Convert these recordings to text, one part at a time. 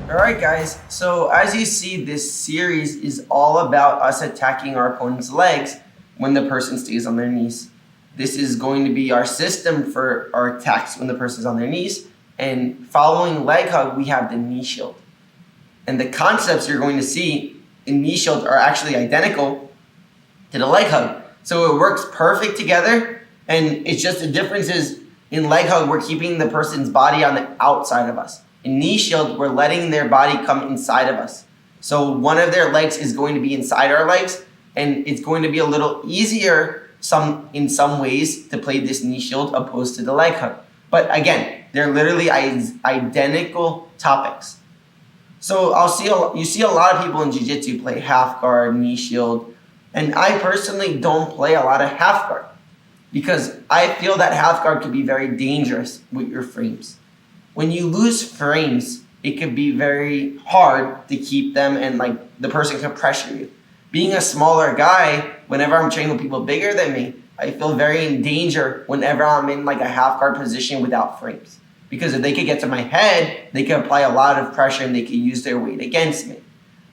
Alright guys, so as you see, this series is all about us attacking our opponent's legs when the person stays on their knees. This is going to be our system for our attacks when the person's on their knees. And following leg hug, we have the knee shield. And the concepts you're going to see in knee shield are actually identical to the leg hug. So it works perfect together, and it's just the difference is in leg hug, we're keeping the person's body on the outside of us. In knee shield, we're letting their body come inside of us. So one of their legs is going to be inside our legs, and it's going to be a little easier in some ways to play this knee shield opposed to the leg hug. But again, they're literally identical topics. So you see a lot of people in jiu-jitsu play half guard, knee shield, and I personally don't play a lot of half guard because I feel that half guard could be very dangerous with your frames. When you lose frames, it could be very hard to keep them, and like the person can pressure you. Being a smaller guy, whenever I'm training with people bigger than me, I feel very in danger whenever I'm in like a half guard position without frames. Because if they could get to my head, they could apply a lot of pressure and they could use their weight against me.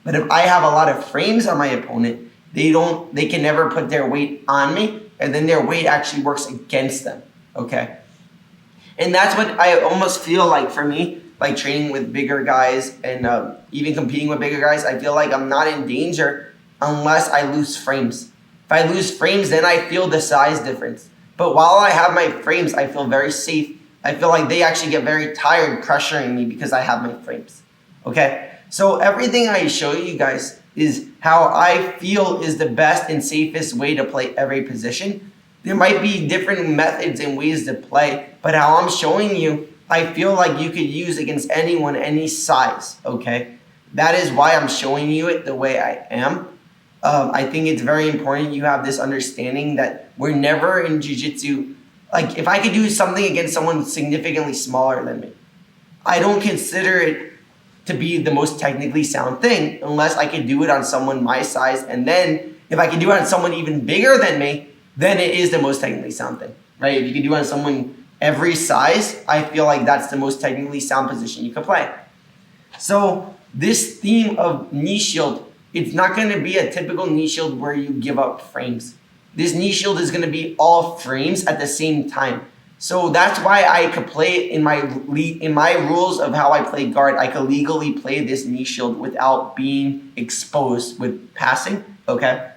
But if I have a lot of frames on my opponent, they can never put their weight on me, and then their weight actually works against them. Okay? And that's what I almost feel like for me, like training with bigger guys and even competing with bigger guys. I feel like I'm not in danger unless I lose frames. If I lose frames, then I feel the size difference. But while I have my frames, I feel very safe. I feel like they actually get very tired pressuring me because I have my frames. Okay? So everything I show you guys is how I feel is the best and safest way to play every position. There might be different methods and ways to play, but how I'm showing you, I feel like you could use against anyone, any size, okay? That is why I'm showing you it the way I am. I think it's very important you have this understanding that we're never in jiu-jitsu. Like, if I could do something against someone significantly smaller than me, I don't consider it to be the most technically sound thing unless I could do it on someone my size. And then if I could do it on someone even bigger than me, then it is the most technically sound thing, right? If you can do it on someone every size, I feel like that's the most technically sound position you can play. So this theme of knee shield, it's not going to be a typical knee shield where you give up frames. This knee shield is going to be all frames at the same time. So that's why I could play in my rules of how I play guard. I could legally play this knee shield without being exposed with passing, okay?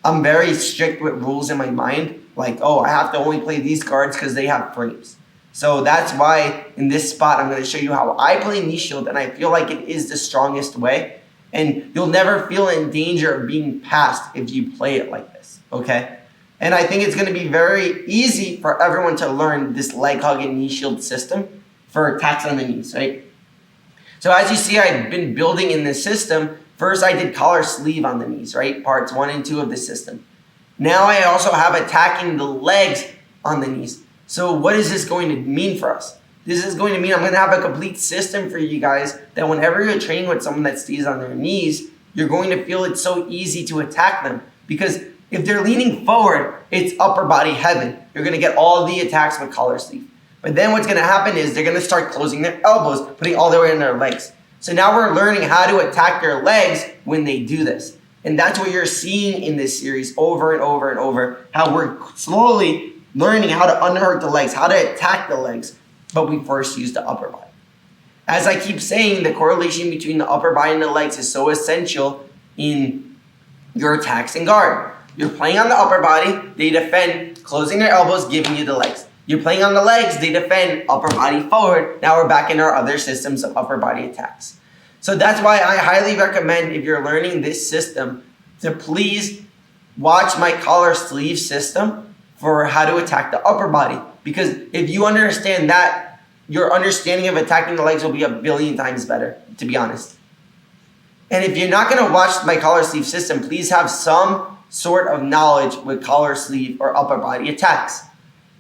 I'm very strict with rules in my mind. Like, oh, I have to only play these guards because they have frames. So that's why in this spot, I'm going to show you how I play knee shield, and I feel like it is the strongest way. And you'll never feel in danger of being passed if you play it like this, okay? And I think it's going to be very easy for everyone to learn this leg hug and knee shield system for attacks on the knees, right? So as you see, I've been building in this system. First, I did collar sleeve on the knees, right? Parts 1 and 2 of the system. Now I also have attacking the legs on the knees. So what is this going to mean for us? This is going to mean I'm going to have a complete system for you guys that whenever you're training with someone that stays on their knees, you're going to feel it's so easy to attack them. Because if they're leaning forward, it's upper body heaven. You're going to get all the attacks with collar sleeve. But then what's going to happen is they're going to start closing their elbows, putting all their weight in their legs. So now we're learning how to attack their legs when they do this. And that's what you're seeing in this series over and over and over, how we're slowly learning how to unhurt the legs, how to attack the legs, but we first use the upper body. As I keep saying, the correlation between the upper body and the legs is so essential in your attacks and guard. You're playing on the upper body, they defend, closing their elbows, giving you the legs. You're playing on the legs, they defend, upper body forward. Now we're back in our other systems of upper body attacks. So that's why I highly recommend, if you're learning this system, to please watch my collar sleeve system for how to attack the upper body. Because if you understand that, your understanding of attacking the legs will be a billion times better, to be honest. And if you're not going to watch my collar sleeve system, please have some sort of knowledge with collar sleeve or upper body attacks.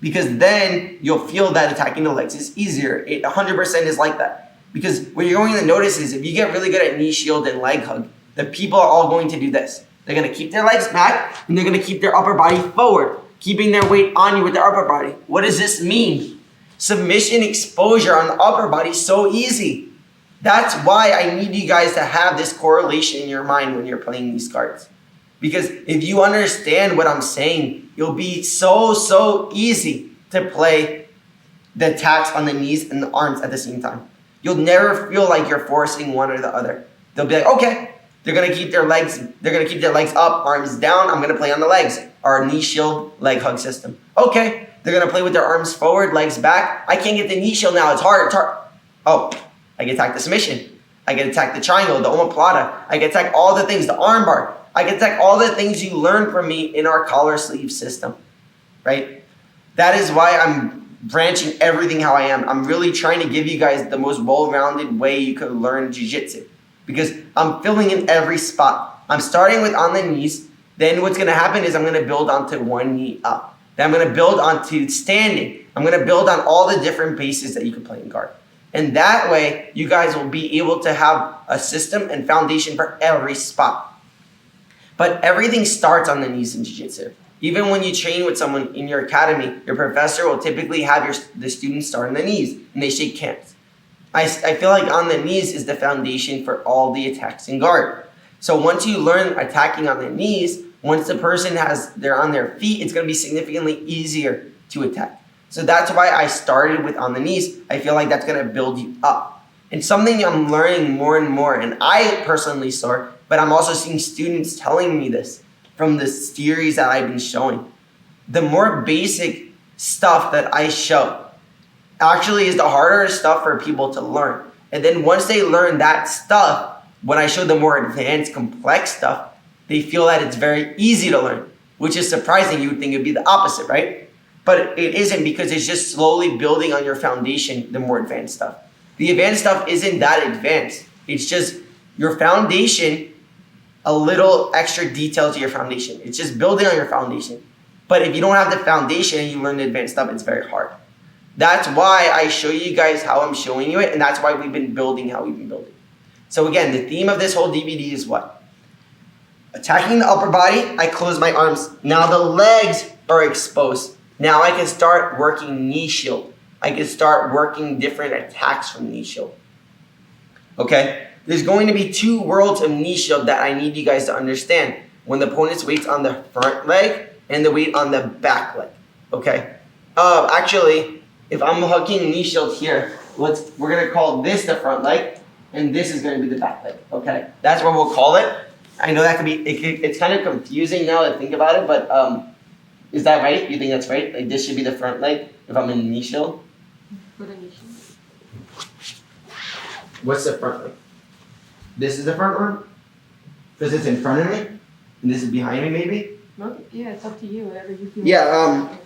Because then you'll feel that attacking the legs is easier. It 100% is like that. Because what you're going to notice is if you get really good at knee shield and leg hug, the people are all going to do this. They're going to keep their legs back and they're going to keep their upper body forward, keeping their weight on you with their upper body. What does this mean? Submission exposure on the upper body is so easy. That's why I need you guys to have this correlation in your mind when you're playing these cards. Because if you understand what I'm saying, it'll be so easy to play the attacks on the knees and the arms at the same time. You'll never feel like you're forcing one or the other. They'll be like, okay, they're gonna keep their legs up, arms down, I'm gonna play on the legs. Our knee shield leg hug system. Okay, they're gonna play with their arms forward, legs back. I can't get the knee shield now, it's hard. Oh, I can attack the submission. I can attack the triangle, the omoplata. I can attack all the things, the arm bar. I can attack all the things you learned from me in our collar sleeve system, right? That is why I'm branching everything how I am. I'm really trying to give you guys the most well-rounded way you could learn jiu-jitsu because I'm filling in every spot. I'm starting with on the knees. Then what's going to happen is I'm going to build onto one knee up. Then I'm going to build onto standing. I'm going to build on all the different bases that you can play in guard. And that way, you guys will be able to have a system and foundation for every spot. But everything starts on the knees in jiu-jitsu. Even when you train with someone in your academy, your professor will typically have the students start on the knees and they shake hands. I feel like on the knees is the foundation for all the attacks in guard. So once you learn attacking on the knees, once the person they're on their feet, it's going to be significantly easier to attack. So that's why I started with on the knees. I feel like that's going to build you up. And something I'm learning more and more, and I personally saw, but I'm also seeing students telling me this from the series that I've been showing. The more basic stuff that I show actually is the harder stuff for people to learn. And then once they learn that stuff, when I show the more advanced, complex stuff, they feel that it's very easy to learn, which is surprising. You would think it'd be the opposite, right? But it isn't because it's just slowly building on your foundation, the more advanced stuff. The advanced stuff isn't that advanced. It's just your foundation, a little extra detail to your foundation. It's just building on your foundation. But if you don't have the foundation and you learn the advanced stuff, it's very hard. That's why I show you guys how I'm showing you it, and that's why we've been building how we've been building. So again, the theme of this whole DVD is what? Attacking the upper body, I close my arms. Now the legs are exposed. Now I can start working knee shield. I can start working different attacks from knee shield. Okay? There's going to be two worlds of knee shield that I need you guys to understand. When the opponent's weight's on the front leg and the weight on the back leg. Okay? Actually, if I'm hooking knee shield here, we're gonna call this the front leg, and this is gonna be the back leg. Okay? That's what we'll call it. I know that could be, it's kind of confusing now to think about it, but is that right? You think that's right? Like this should be the front leg if I'm in knee shield? For the knee shield. What's the front leg? This is the front one? Because it's in front of me? And this is behind me maybe? No, yeah, it's up to you, whatever you feel. Yeah,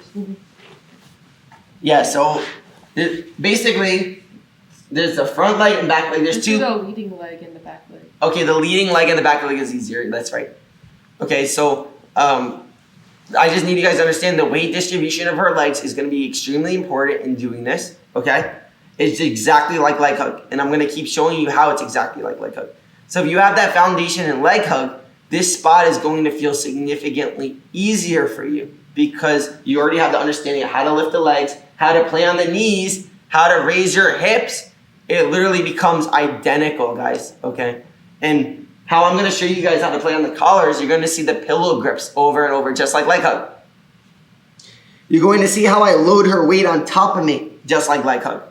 yeah, so basically there's the front leg and back leg. There's just two. The leading leg and the back leg. Okay, the leading leg and the back leg is easier. That's right. Okay, so I just need you guys to understand the weight distribution of her legs is going to be extremely important in doing this. Okay? It's exactly like leg hug. And I'm going to keep showing you how it's exactly like leg hug. So if you have that foundation in leg hug, this spot is going to feel significantly easier for you because you already have the understanding of how to lift the legs, how to play on the knees, how to raise your hips. It literally becomes identical, guys. Okay? And how I'm going to show you guys how to play on the collars, you're going to see the pillow grips over and over, just like leg hug. You're going to see how I load her weight on top of me, just like leg hug.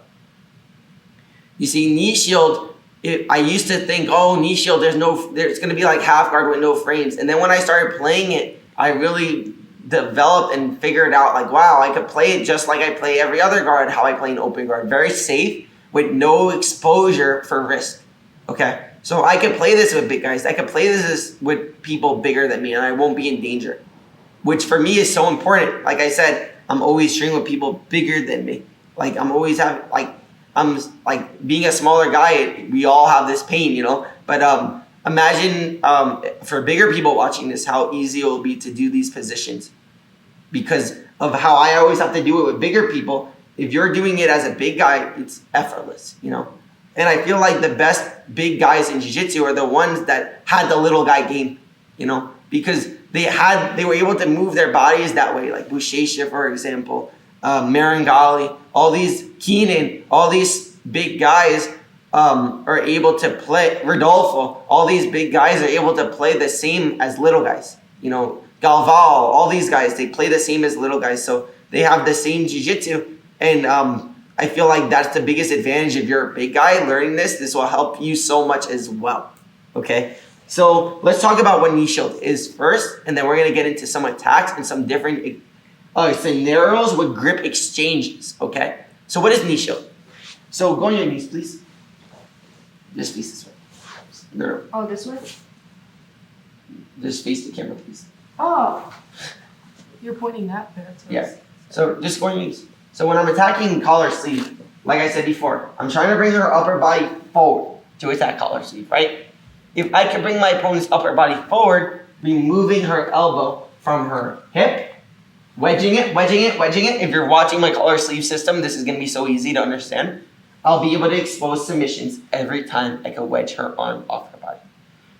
You see, knee shield, I used to think, oh, knee shield, it's going to be like half guard with no frames. And then when I started playing it, I really developed and figured out, like, wow, I could play it just like I play every other guard, how I play an open guard. Very safe, with no exposure for risk. Okay? So I could play this with big guys. I could play this with people bigger than me, and I won't be in danger. Which for me is so important. Like I said, I'm always training with people bigger than me. Like I'm being a smaller guy, we all have this pain, you know? But imagine for bigger people watching this, how easy it will be to do these positions. Because of how I always have to do it with bigger people. If you're doing it as a big guy, it's effortless, you know? And I feel like the best big guys in jiu-jitsu are the ones that had the little guy game, you know, because they were able to move their bodies that way, like Buchecha, for example, Marangali, all these Keenan, all these big guys are able to play. Rodolfo, all these big guys are able to play the same as little guys. Galval, all these guys, they play the same as little guys. So they have the same jiu-jitsu. And I feel like that's the biggest advantage. If you're a big guy learning this will help you so much as well. Okay? So let's talk about what knee shield is first, and then we're going to get into some attacks and some different scenarios with grip exchanges. Okay? So what is knee shield? So go on your knees, please. Just face this way. No. Oh, this way? Just face the camera, please. Oh. You're pointing that there. Yeah. So just go on your knees. So when I'm attacking collar sleeve, like I said before, I'm trying to bring her upper body forward to attack collar sleeve, right? If I can bring my opponent's upper body forward, removing her elbow from her hip, wedging it. If you're watching my collar sleeve system, this is going to be so easy to understand. I'll be able to expose submissions every time I can wedge her arm off her body.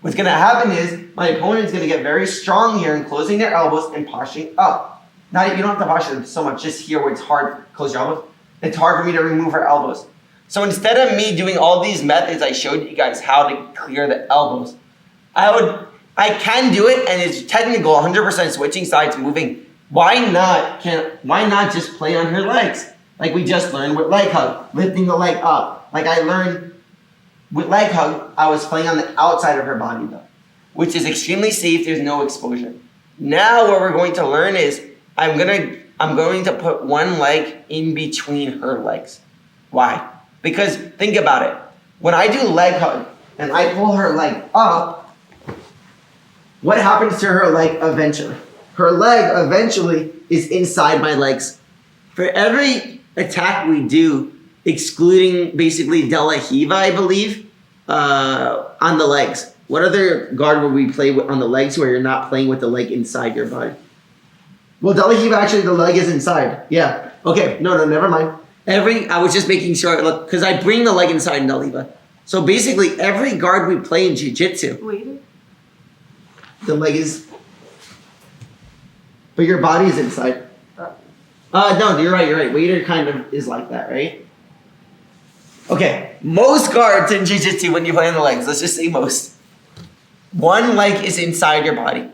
What's going to happen is my opponent's going to get very strong here and closing their elbows and posturing up. Now, you don't have to posture so much, just here where it's hard, close your elbows. It's hard for me to remove her elbows. So instead of me doing all these methods I showed you guys how to clear the elbows, I can do it, and it's technical, 100% switching sides, moving. Why not just play on her legs? Like we just learned with leg hug, lifting the leg up. Like I learned with leg hug, I was playing on the outside of her body though, which is extremely safe, there's no exposure. Now what we're going to learn is I'm going to put one leg in between her legs. Why? Because think about it. When I do leg hug and I pull her leg up, what happens to her leg eventually? Her leg eventually is inside my legs. For every attack we do, excluding basically De La Riva, I believe, on the legs. What other guard would we play with on the legs where you're not playing with the leg inside your body? Well, De La Riva, actually, the leg is inside. Yeah. Okay. No, never mind. I was just making sure, look, because I bring the leg inside in De La Riva. So basically, every guard we play in jiu-jitsu, Wait. the leg is, but your body is inside. No, you're right. Waiter kind of is like that, right? Okay, most guards in jiu-jitsu when you play on the legs, let's just say most, one leg is inside your body,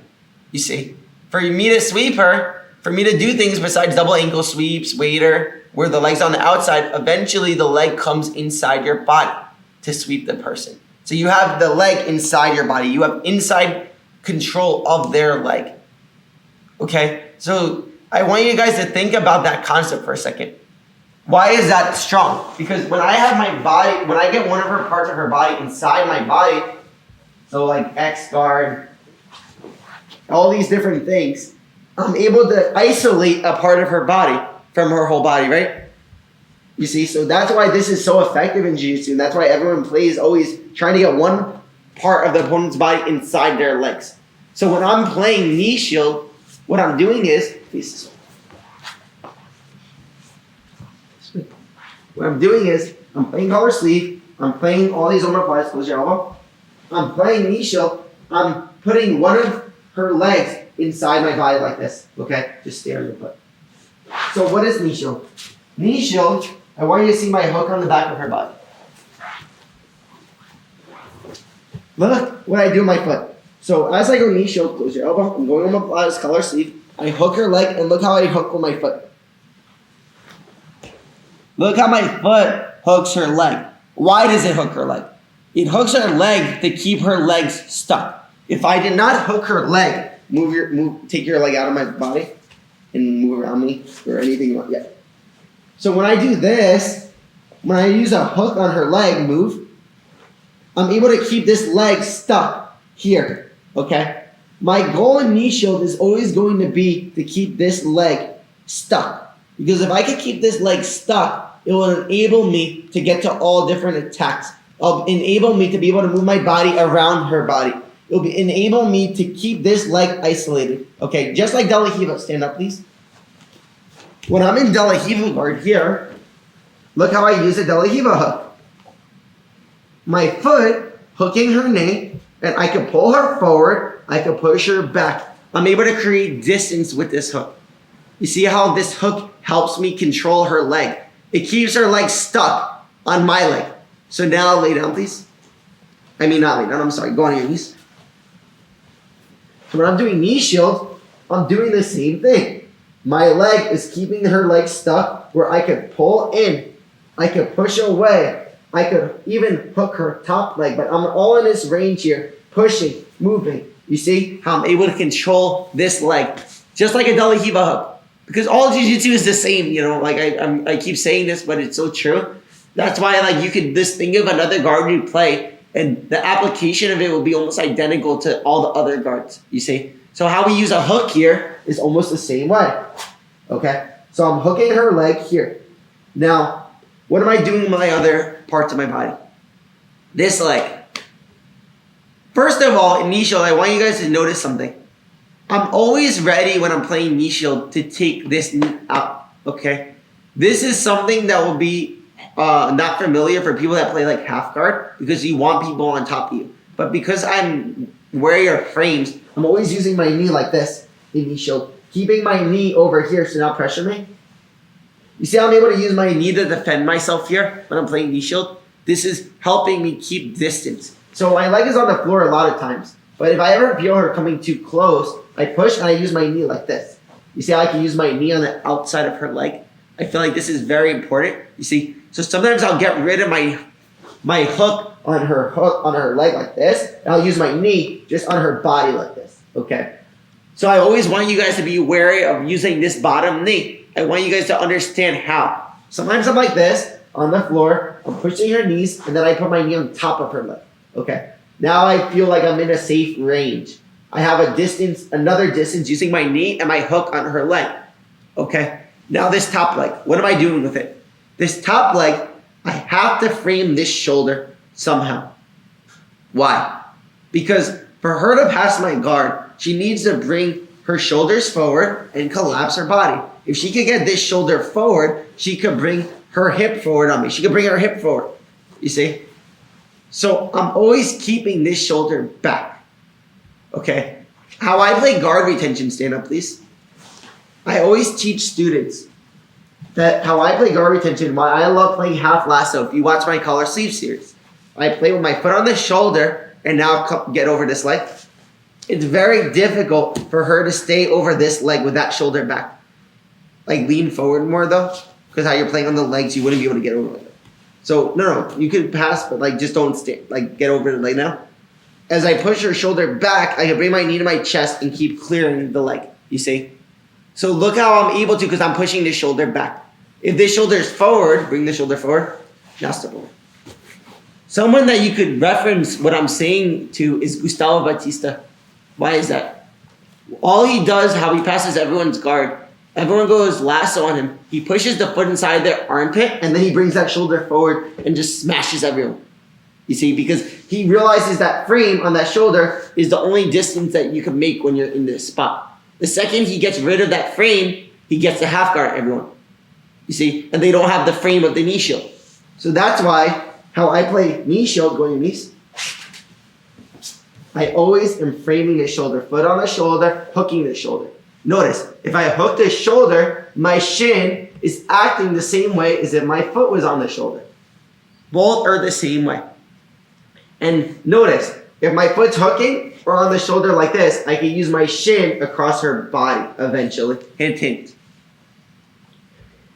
you see. For me to sweep her, for me to do things besides double ankle sweeps, waiter, where the leg's on the outside, eventually the leg comes inside your body to sweep the person. So you have the leg inside your body. You have inside control of their leg. Okay, so I want you guys to think about that concept for a second. Why is that strong? Because when I have my body, when I get one of her parts of her body inside my body, so like X guard, all these different things, I'm able to isolate a part of her body from her whole body, right? You see, so that's why this is so effective in jiu-jitsu, and that's why everyone plays always trying to get one part of the opponent's body inside their legs. So when I'm playing knee shield, what I'm doing is, what I'm doing is, I'm playing collar sleeve, I'm playing all these omoplates, close your elbow, I'm playing knee shield, I'm putting one of her legs inside my body like this, okay? Just stay on your foot. So what is knee shield? Knee shield, I want you to see my hook on the back of her body. Look what I do with my foot. So as I go knee shield, close your elbow, I'm going on my collar sleeve, I hook her leg, and look how I hook with my foot. Look how my foot hooks her leg. Why does it hook her leg? It hooks her leg to keep her legs stuck. If I did not hook her leg, take your leg out of my body and move around me or anything you want. Yeah. So when I do this, when I use a hook on her leg, I'm able to keep this leg stuck here, okay? My goal in knee shield is always going to be to keep this leg stuck. Because if I can keep this leg stuck, it will enable me to get to all different attacks. It'll enable me to be able to move my body around her body. It'll enable me to keep this leg isolated. Okay, just like De La Riva. Stand up, please. When I'm in De La Riva guard here, look how I use a De La Riva hook. My foot hooking her knee, and I can pull her forward, I can push her back. I'm able to create distance with this hook. You see how this hook helps me control her leg? It keeps her leg stuck on my leg. So now lay down, please. I mean, not lay down, I'm sorry. Go on your knees. So when I'm doing knee shield, I'm doing the same thing. My leg is keeping her leg stuck where I could pull in. I could push away. I could even hook her top leg, but I'm all in this range here, pushing, moving. You see how I'm able to control this leg, just like a De La Riva hook. Because all jiu-jitsu is the same, you know, like I keep saying this, but it's so true. That's why like you could just think of another guard you play, and the application of it will be almost identical to all the other guards, you see? So how we use a hook here is almost the same way, okay? So I'm hooking her leg here. Now, what am I doing with my other parts of my body? This leg. First of all, in knee shield, I want you guys to notice something. I'm always ready when I'm playing knee shield to take this knee out, okay? This is something that will be not familiar for people that play like half guard because you want people on top of you. But because I'm wearing your frames, I'm always using my knee like this in knee shield, keeping my knee over here, so now pressure me. You see how I'm able to use my knee to defend myself here when I'm playing knee shield? This is helping me keep distance. So my leg is on the floor a lot of times. But if I ever feel her coming too close, I push and I use my knee like this. You see how I can use my knee on the outside of her leg? I feel like this is very important. You see? So sometimes I'll get rid of my hook on her leg like this, and I'll use my knee just on her body like this. Okay? So I always want you guys to be wary of using this bottom knee. I want you guys to understand how. Sometimes I'm like this on the floor, I'm pushing her knees, and then I put my knee on top of her leg. Okay? Now I feel like I'm in a safe range. I have a distance, another distance using my knee and my hook on her leg. Okay? Now this top leg, what am I doing with it? This top leg, I have to frame this shoulder somehow. Why? Because for her to pass my guard, she needs to bring her shoulders forward and collapse her body. If she could get this shoulder forward, she could bring her hip forward on me. She could bring her hip forward. You see? So I'm always keeping this shoulder back. Okay? How I play guard retention, stand up please. I always teach students that how I play guard retention, why I love playing half lasso. If you watch my collar sleeve series, I play with my foot on the shoulder and now get over this leg. It's very difficult for her to stay over this leg with that shoulder back. Like lean forward more though, because how you're playing on the legs, you wouldn't be able to get over it. So no, you can pass, but like just don't stay, like get over the leg now. As I push her shoulder back, I can bring my knee to my chest and keep clearing the leg, you see? So look how I'm able to because I'm pushing this shoulder back. If this shoulder is forward, bring the shoulder forward, now step over. Someone that you could reference what I'm saying to is Gustavo Batista. Why is that? All he does, how he passes everyone's guard, everyone goes lasso on him. He pushes the foot inside their armpit and then he brings that shoulder forward and just smashes everyone. You see, because he realizes that frame on that shoulder is the only distance that you can make when you're in this spot. The second he gets rid of that frame, he gets to half guard everyone. You see, and they don't have the frame of the knee shield. So that's why how I play knee shield, going to knees, I always am framing the shoulder, foot on the shoulder, hooking the shoulder. Notice, if I hook the shoulder, my shin is acting the same way as if my foot was on the shoulder. Both are the same way. And notice, if my foot's hooking or on the shoulder like this, I can use my shin across her body eventually. Hint, hint.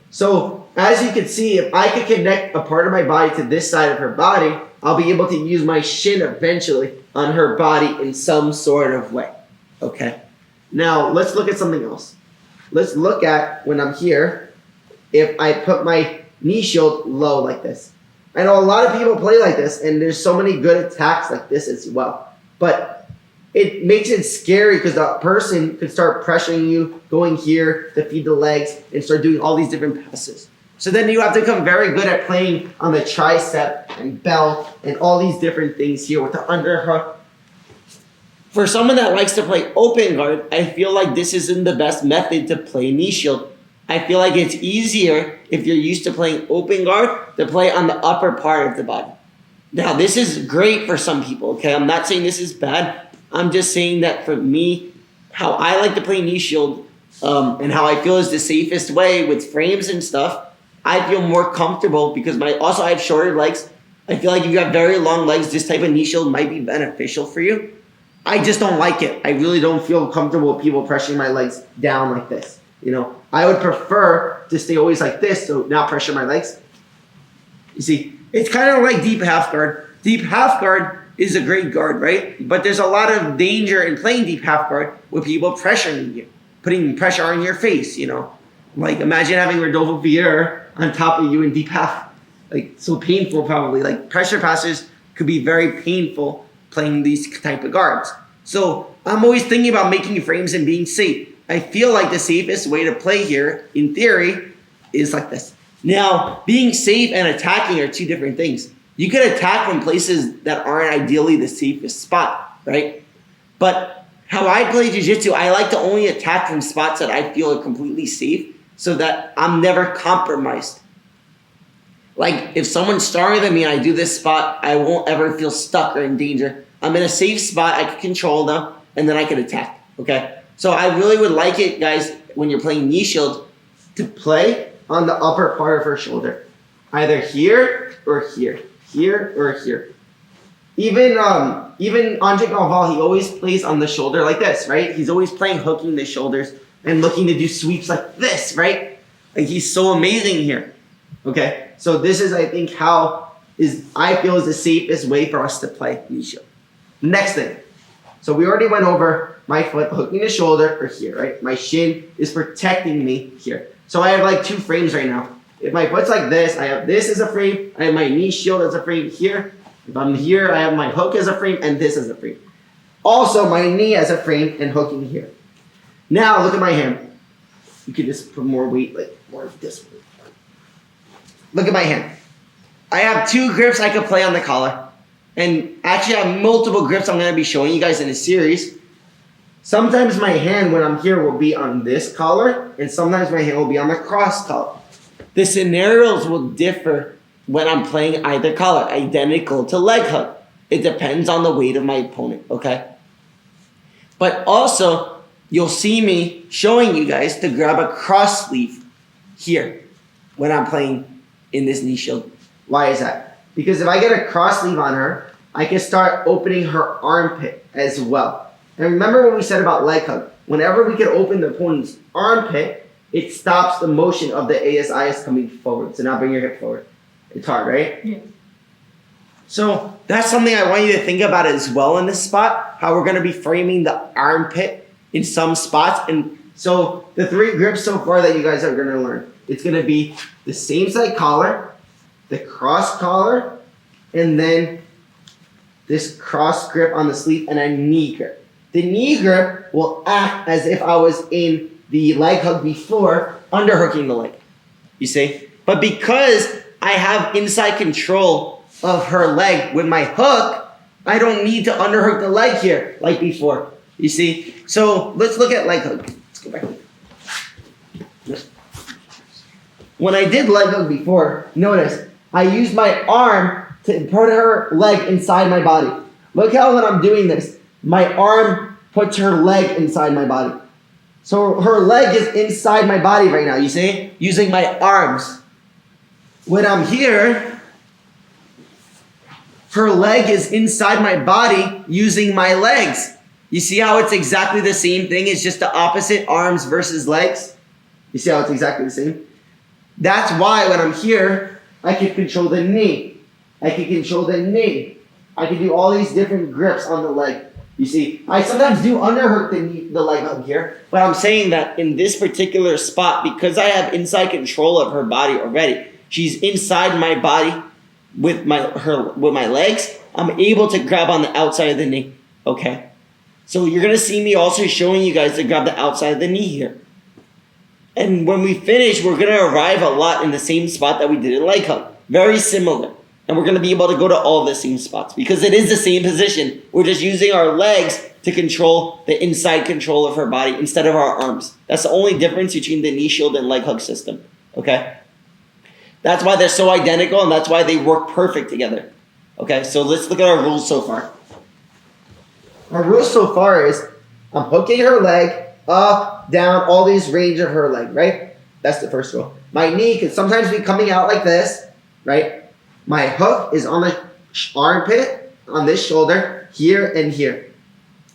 So, as you can see, if I could connect a part of my body to this side of her body, I'll be able to use my shin eventually on her body in some sort of way. Okay? Now, let's look at something else. Let's look at when I'm here, if I put my knee shield low like this. I know a lot of people play like this, and there's so many good attacks like this as well. But it makes it scary because the person could start pressuring you, going here to feed the legs, and start doing all these different passes. So then you have to become very good at playing on the tricep and belt and all these different things here with the underhook. For someone that likes to play open guard, I feel like this isn't the best method to play knee shield. I feel like it's easier if you're used to playing open guard to play on the upper part of the body. Now, this is great for some people, okay? I'm not saying this is bad. I'm just saying that for me, how I like to play knee shield and how I feel is the safest way with frames and stuff, I feel more comfortable because I have shorter legs. I feel like if you have very long legs, this type of knee shield might be beneficial for you. I just don't like it. I really don't feel comfortable with people pressuring my legs down like this. You know, I would prefer to stay always like this, so not pressure my legs. You see, it's kind of like deep half guard. Deep half guard is a great guard, right? But there's a lot of danger in playing deep half guard with people pressuring you, putting pressure on your face, you know. Like imagine having Rodolfo Vieira on top of you in deep half. Like so painful probably. Like pressure passes could be very painful playing these type of guards. So I'm always thinking about making frames and being safe. I feel like the safest way to play here, in theory, is like this. Now, being safe and attacking are two different things. You could attack from places that aren't ideally the safest spot, right? But how I play jiu-jitsu, I like to only attack from spots that I feel are completely safe so that I'm never compromised. Like, if someone's stronger than me and I do this spot, I won't ever feel stuck or in danger. I'm in a safe spot, I can control them, and then I can attack, okay? So I really would like it, guys, when you're playing knee shield, to play on the upper part of her shoulder. Either here or here. Here or here. Even Andre Galval, he always plays on the shoulder like this, right? He's always playing hooking the shoulders and looking to do sweeps like this, right? Like he's so amazing here. Okay, so this is, I think, I feel is the safest way for us to play knee shield. Next thing. So we already went over my foot hooking the shoulder or here, right? My shin is protecting me here. So I have like two frames right now. If my foot's like this, I have this as a frame. I have my knee shield as a frame here. If I'm here, I have my hook as a frame and this as a frame. Also, my knee as a frame and hooking here. Now, look at my hand. You could just put more weight, like more of this way. Look at my hand. I have two grips I could play on the collar. And actually, I have multiple grips I'm going to be showing you guys in this series. Sometimes my hand, when I'm here, will be on this collar. And sometimes my hand will be on the cross collar. The scenarios will differ when I'm playing either collar, identical to leg hook. It depends on the weight of my opponent, okay? But also, you'll see me showing you guys to grab a cross sleeve here when I'm playing in this knee shield. Why is that? Because if I get a cross sleeve on her, I can start opening her armpit as well. And remember what we said about leg hook. Whenever we can open the opponent's armpit, it stops the motion of the ASIS coming forward. So now bring your hip forward. It's hard, right? Yeah. So that's something I want you to think about as well in this spot, how we're going to be framing the armpit in some spots. And so the three grips so far that you guys are going to learn, it's going to be the same side collar, the cross collar, and then this cross grip on the sleeve and a knee grip. The knee grip will act as if I was in the leg hook before, underhooking the leg. You see? But because I have inside control of her leg with my hook, I don't need to underhook the leg here like before. You see? So let's look at leg hook. Let's go back. When I did leg hook before, notice I used my arm to put her leg inside my body. Look how when I'm doing this, my arm puts her leg inside my body. So her leg is inside my body right now, you see? Using my arms. When I'm here, her leg is inside my body using my legs. You see how it's exactly the same thing? It's just the opposite, arms versus legs. You see how it's exactly the same? That's why when I'm here, I can control the knee. I can control the knee. I can do all these different grips on the leg. You see, I sometimes do underhook the leg up here, but I'm saying that in this particular spot, because I have inside control of her body already, she's inside my body with my legs, I'm able to grab on the outside of the knee, okay? So you're going to see me also showing you guys to grab the outside of the knee here. And when we finish, we're going to arrive a lot in the same spot that we did in leg hook. Very similar. And we're going to be able to go to all the same spots because it is the same position. We're just using our legs to control the inside control of her body instead of our arms. That's the only difference between the knee shield and leg hook system, okay? That's why they're so identical and that's why they work perfect together. Okay, so let's look at our rules so far. Our rules so far is I'm hooking her leg up, down, all these range of her leg, right? That's the first rule. My knee can sometimes be coming out like this, right? My hook is on the armpit, on this shoulder, here and here.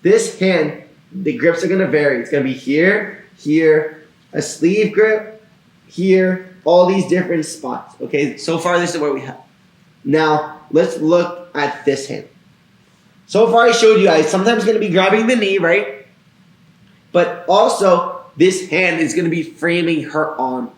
This hand, the grips are gonna vary. It's gonna be here, here, a sleeve grip, here, all these different spots. Okay, so far this is what we have. Now, let's look at this hand. So far I showed you, I'm sometimes gonna be grabbing the knee, right? But also, this hand is gonna be framing her arm.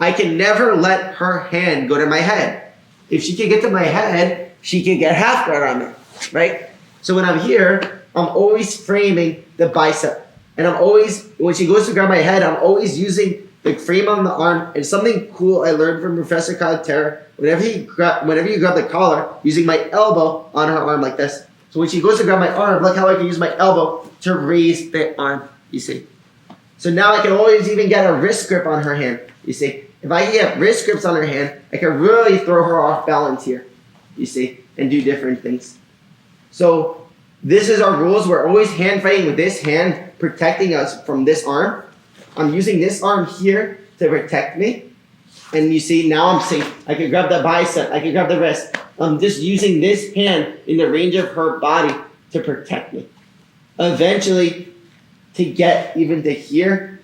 I can never let her hand go to my head. If she can get to my head, she can get half guard on me, right? So when I'm here, I'm always framing the bicep. And I'm always, when she goes to grab my head, I'm always using the frame on the arm. And something cool I learned from Professor Kyle Terra, whenever you grab the collar, using my elbow on her arm like this. So when she goes to grab my arm, look how I can use my elbow to raise the arm, you see. So now I can always even get a wrist grip on her hand, you see. If I get wrist grips on her hand, I can really throw her off balance here, you see, and do different things. So this is our rules. We're always hand fighting with this hand protecting us from this arm. I'm using this arm here to protect me. And you see, now I'm safe. I can grab the bicep. I can grab the wrist. I'm just using this hand in the range of her body to protect me. Eventually, to get even to here.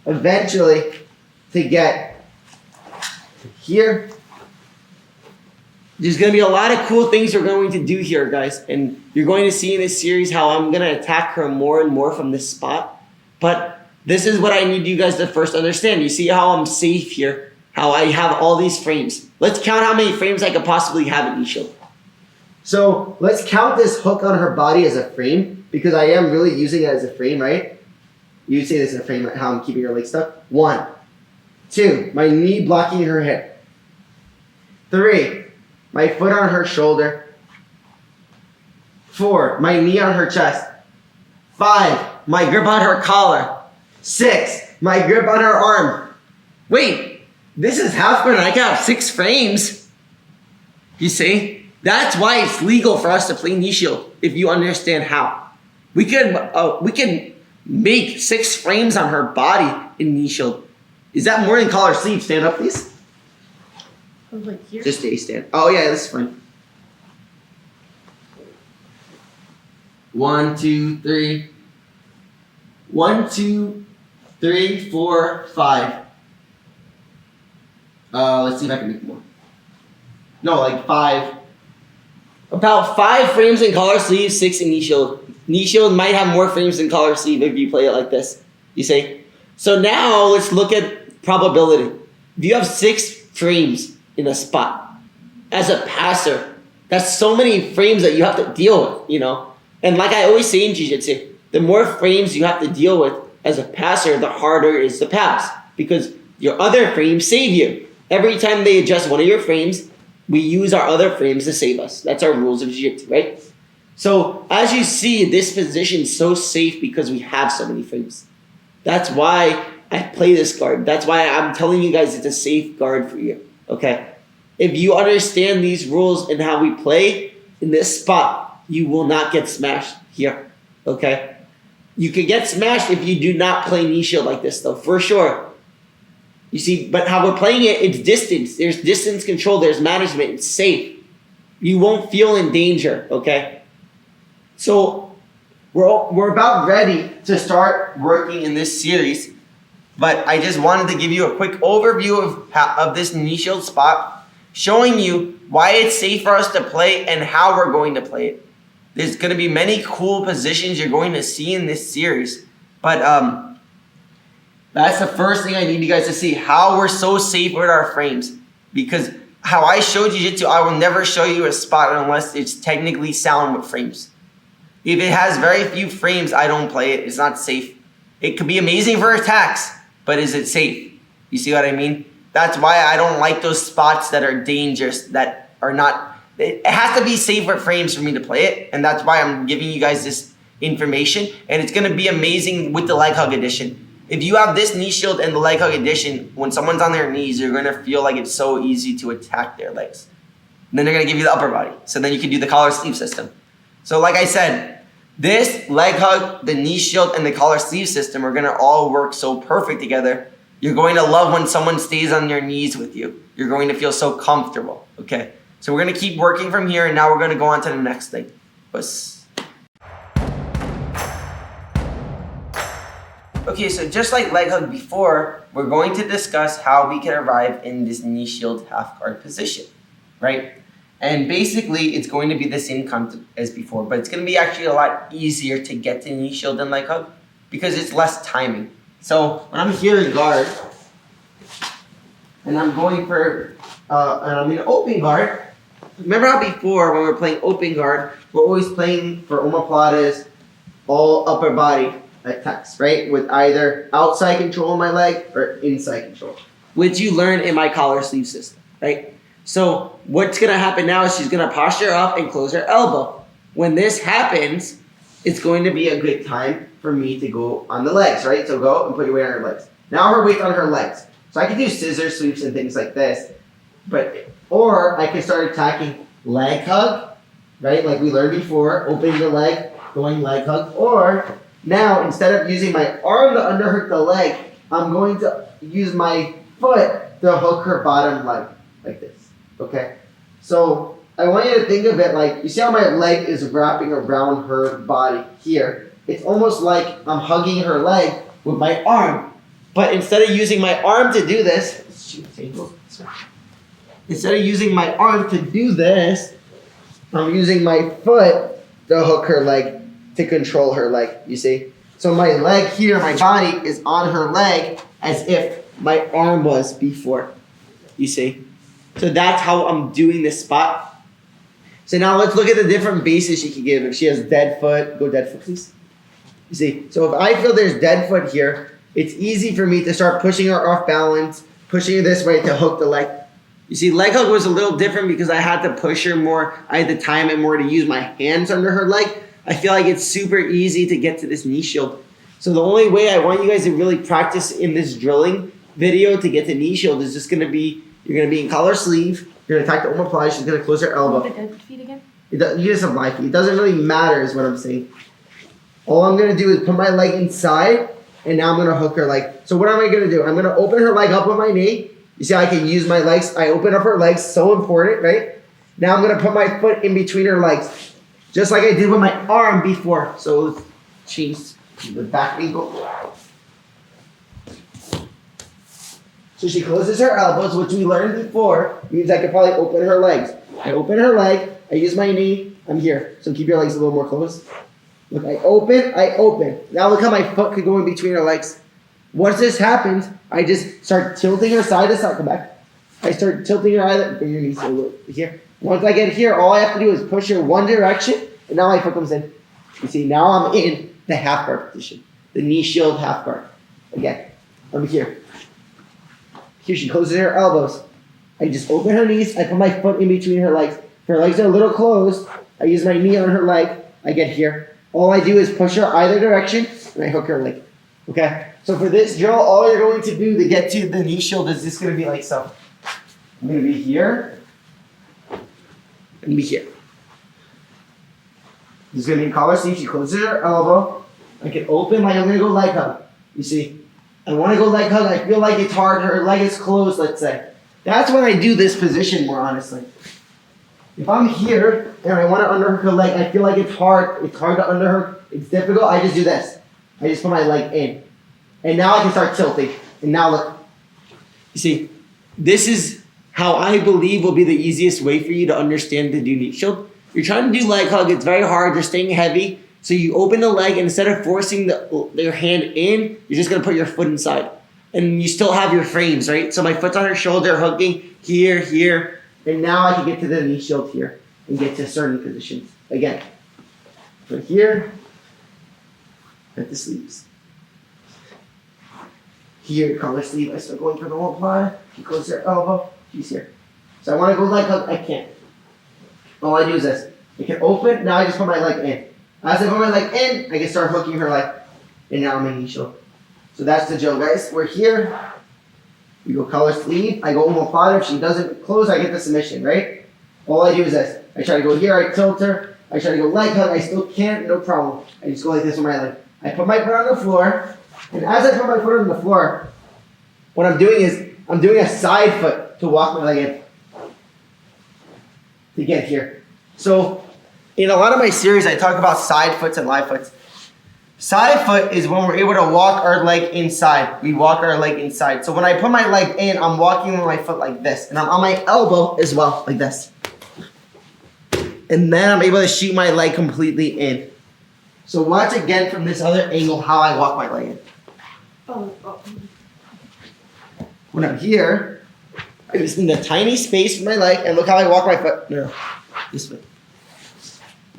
Eventually, to get here. There's going to be a lot of cool things we're going to do here, guys. And you're going to see in this series how I'm going to attack her more and more from this spot. But this is what I need you guys to first understand. You see how I'm safe here? How I have all these frames. Let's count how many frames I could possibly have in each shield. So let's count this hook on her body as a frame, because I am really using it as a frame, right? You say this is a frame, how I'm keeping her leg stuck. 1, 2, my knee blocking her hip. 3, my foot on her shoulder. 4, my knee on her chest. 5, my grip on her collar. 6, my grip on her arm. Wait, this is half guard and I can have 6 frames. You see? That's why it's legal for us to play knee shield, if you understand how. We can make 6 frames on her body in knee shield. Is that more than collar sleeve? Stand up, please. Like here? Just stay stand. Oh yeah, that's fine. 1, 2, 3. 1, 2, 3, 4, 5. Let's see if I can make more. No, like 5. About 5 frames in collar sleeve, 6 in knee shield. Knee shield might have more frames than collar sleeve if you play it like this. You see? So now let's look at probability. If you have 6 frames in a spot as a passer, that's so many frames that you have to deal with, you know? And like I always say in Jiu-Jitsu, the more frames you have to deal with as a passer, the harder it is to pass, because your other frames save you. Every time they adjust one of your frames, we use our other frames to save us. That's our rules of Jiu-Jitsu, right? So as you see, this position is so safe because we have so many frames. That's why I play this guard. That's why I'm telling you guys it's a safe guard for you, okay? If you understand these rules and how we play in this spot, you will not get smashed here, okay? You can get smashed if you do not play knee shield like this, though, for sure. You see, but how we're playing it, it's distance. There's distance control. There's management. It's safe. You won't feel in danger, okay? So we're about ready to start working in this series, but I just wanted to give you a quick overview of this knee shield spot, showing you why it's safe for us to play and how we're going to play it. There's going to be many cool positions you're going to see in this series, but that's the first thing I need you guys to see, how we're so safe with our frames. Because how I show Jiu-Jitsu, I will never show you a spot unless it's technically sound with frames. If it has very few frames, I don't play it. It's not safe. It could be amazing for attacks, but is it safe? You see what I mean? That's why I don't like those spots that are dangerous, that are not... It has to be safe with frames for me to play it, and that's why I'm giving you guys this information, and it's going to be amazing with the leg hug edition. If you have this knee shield and the leg hug edition, when someone's on their knees, you're going to feel like it's so easy to attack their legs. And then they're going to give you the upper body. So then you can do the collar sleeve system. So like I said, this leg hug, the knee shield, and the collar sleeve system are going to all work so perfect together. You're going to love when someone stays on their knees with you. you're going to feel so comfortable, okay? So we're gonna keep working from here, and now we're gonna go on to the next thing. Bus. Okay, so just like leg hug before, we're going to discuss how we can arrive in this knee shield half guard position, right? And basically, it's going to be the same concept as before, but it's going to be actually a lot easier to get to knee shield than leg hug because it's less timing. So when I'm here in guard, and I'm going for, and I'm in open guard. Remember how before when we were playing open guard, we're always playing for omoplatas, all upper body attacks, right? With either outside control of my leg or inside control, which you learn in my collar sleeve system, right? So what's gonna happen now is she's gonna posture up and close her elbow. When this happens, it's going to be a good time for me to go on the legs, right? So go and put your weight on her legs. Now her weight's on her legs. So I can do scissor sweeps and things like this, or I can start attacking leg hug, right? Like we learned before, opening the leg, going leg hug, or now instead of using my arm to underhook the leg, I'm going to use my foot to hook her bottom leg, like this. Okay, so I want you to think of it like, you see how my leg is wrapping around her body here? It's almost like I'm hugging her leg with my arm. But instead of using my arm to do this, instead of using my arm to do this, I'm using my foot to hook her leg, to control her leg, you see? So my leg here, my body is on her leg as if my arm was before, you see? So that's how I'm doing this spot. So now let's look at the different bases she can give. If she has dead foot, go dead foot, please. You see, so if I feel there's dead foot here, it's easy for me to start pushing her off balance, pushing her this way to hook the leg. You see, leg hug was a little different because I had to push her more. I had to time it more to use my hands under her leg. I feel like it's super easy to get to this knee shield. So the only way I want you guys to really practice in this drilling video to get to knee shield is just going to be, you're going to be in collar sleeve. You're going to attack the omoplata. She's going to close her elbow. The dead feet again? You just have my feet. It doesn't really matter is what I'm saying. All I'm going to do is put my leg inside, and now I'm going to hook her leg. So what am I going to do? I'm going to open her leg up with my knee. You see how I can use my legs? I open up her legs. So important, right? Now I'm going to put my foot in between her legs. Just like I did with my arm before. So let's change the back angle. So she closes her elbows, which we learned before, means I could probably open her legs. I open her leg, I use my knee, I'm here. So keep your legs a little more close. Look, I open. Now look how my foot could go in between her legs. Once this happens, I just start tilting her side to side. Come back. I start tilting her either, bring your knees over here. Once I get here, all I have to do is push her one direction, and now my foot comes in. You see, now I'm in the half guard position. The knee shield half guard. Again, I'm here. Here she closes her elbows. I just open her knees. I put my foot in between her legs. If her legs are a little closed, I use my knee on her leg. I get here. All I do is push her either direction, and I hook her leg. Okay? So for this drill, all you're going to do to get to the knee shield is just going to be like so. I'm going to be here. And be here. This is going to be collar sleeve. She closes her elbow. I can open like I'm going to go leg hug. You see? I want to go leg hug. I feel like it's hard. Her leg is closed, let's say. That's when I do this position more honestly. If I'm here and I want to underhook her leg, I feel like it's hard. It's hard to underhook. It's difficult. I just do this. I just put my leg in. And now I can start tilting. And now look. You see, this is how I believe will be the easiest way for you to understand the knee shield. You're trying to do leg hug. It's very hard. You're staying heavy. So you open the leg, and instead of forcing your hand in, you're just going to put your foot inside. And you still have your frames, right? So my foot's on her shoulder, hooking here, here. And now I can get to the knee shield here and get to certain positions. Again, foot here, at the sleeves. Here, collar sleeve, I start going for the whole ply. She closes her elbow, she's here. So I want to go leg hug, I can't. All I do is this. I can open, now I just put my leg in. As I put my leg in, I can start hooking her leg. And now I'm in knee shield. So that's the drill, guys. We're here. We go collar sleeve. I go omoplata. If she doesn't close, I get the submission, right? All I do is this. I try to go here. I tilt her. I try to go leg hug. I still can't. No problem. I just go like this with my leg. I put my foot on the floor. And as I put my foot on the floor, what I'm doing is I'm doing a side foot. foot to walk my leg in. To get here. So in a lot of my series, I talk about side foots and live foots. Side foot is when we're able to walk our leg inside. We walk our leg inside. So when I put my leg in, I'm walking with my foot like this. And I'm on my elbow as well, like this. And then I'm able to shoot my leg completely in. So watch again from this other angle how I walk my leg in. Oh. When I'm here, I just need a tiny space for my leg, and look how I walk my foot. No, this way.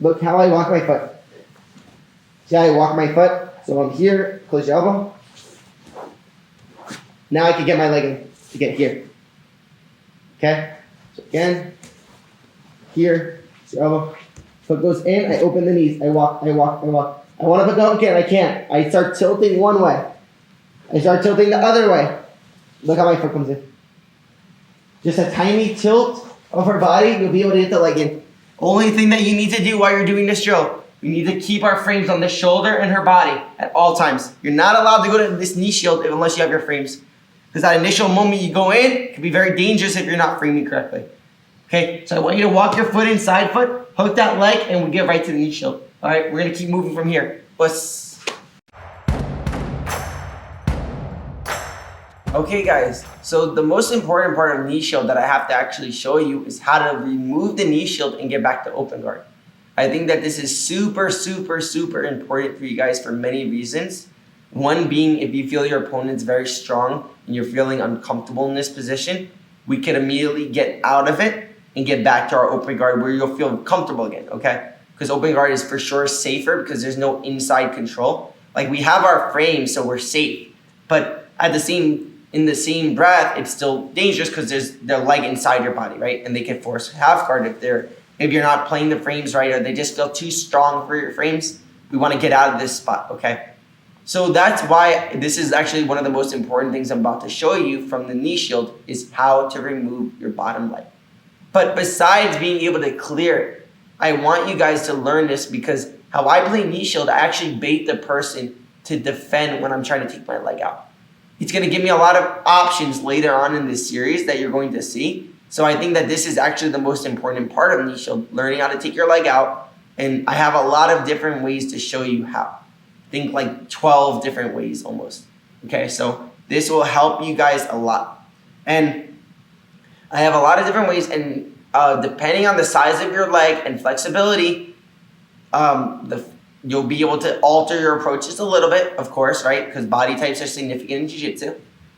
Look how I walk my foot. See how I walk my foot? So I'm here, close your elbow. Now I can get my leg in to get here. Okay? So again, here, your elbow. Foot goes in, I open the knees, I walk. I want to put down, okay, I can't. I start tilting one way. I start tilting the other way. Look how my foot comes in. Just a tiny tilt of her body, you'll be able to get the leg in. Only thing that you need to do while you're doing this drill, you need to keep our frames on the shoulder and her body at all times. You're not allowed to go to this knee shield unless you have your frames. Because that initial moment you go in can be very dangerous if you're not framing correctly. Okay, so I want you to walk your foot in, side foot, hook that leg, and we get right to the knee shield. All right, we're gonna keep moving from here. Okay guys, so the most important part of knee shield that I have to actually show you is how to remove the knee shield and get back to open guard. I think that this is super important for you guys for many reasons. One being, if you feel your opponent's very strong and you're feeling uncomfortable in this position, we can immediately get out of it and get back to our open guard where you'll feel comfortable again, okay? Because open guard is for sure safer because there's no inside control. Like we have our frame, so we're safe, but in the same breath, it's still dangerous because there's their leg inside your body, right? And they can force half guard if you're not playing the frames right or they just feel too strong for your frames. We want to get out of this spot, okay? So that's why this is actually one of the most important things I'm about to show you from the knee shield is how to remove your bottom leg. But besides being able to clear it, I want you guys to learn this because how I play knee shield, I actually bait the person to defend when I'm trying to take my leg out. It's going to give me a lot of options later on in this series that you're going to see. So I think that this is actually the most important part of knee shield, learning how to take your leg out. And I have a lot of different ways to show you how. Think like 12 different ways almost. Okay, so this will help you guys a lot. And I have a lot of different ways, and depending on the size of your leg and flexibility, you'll be able to alter your approaches a little bit, of course, right? Because body types are significant in jiu-jitsu.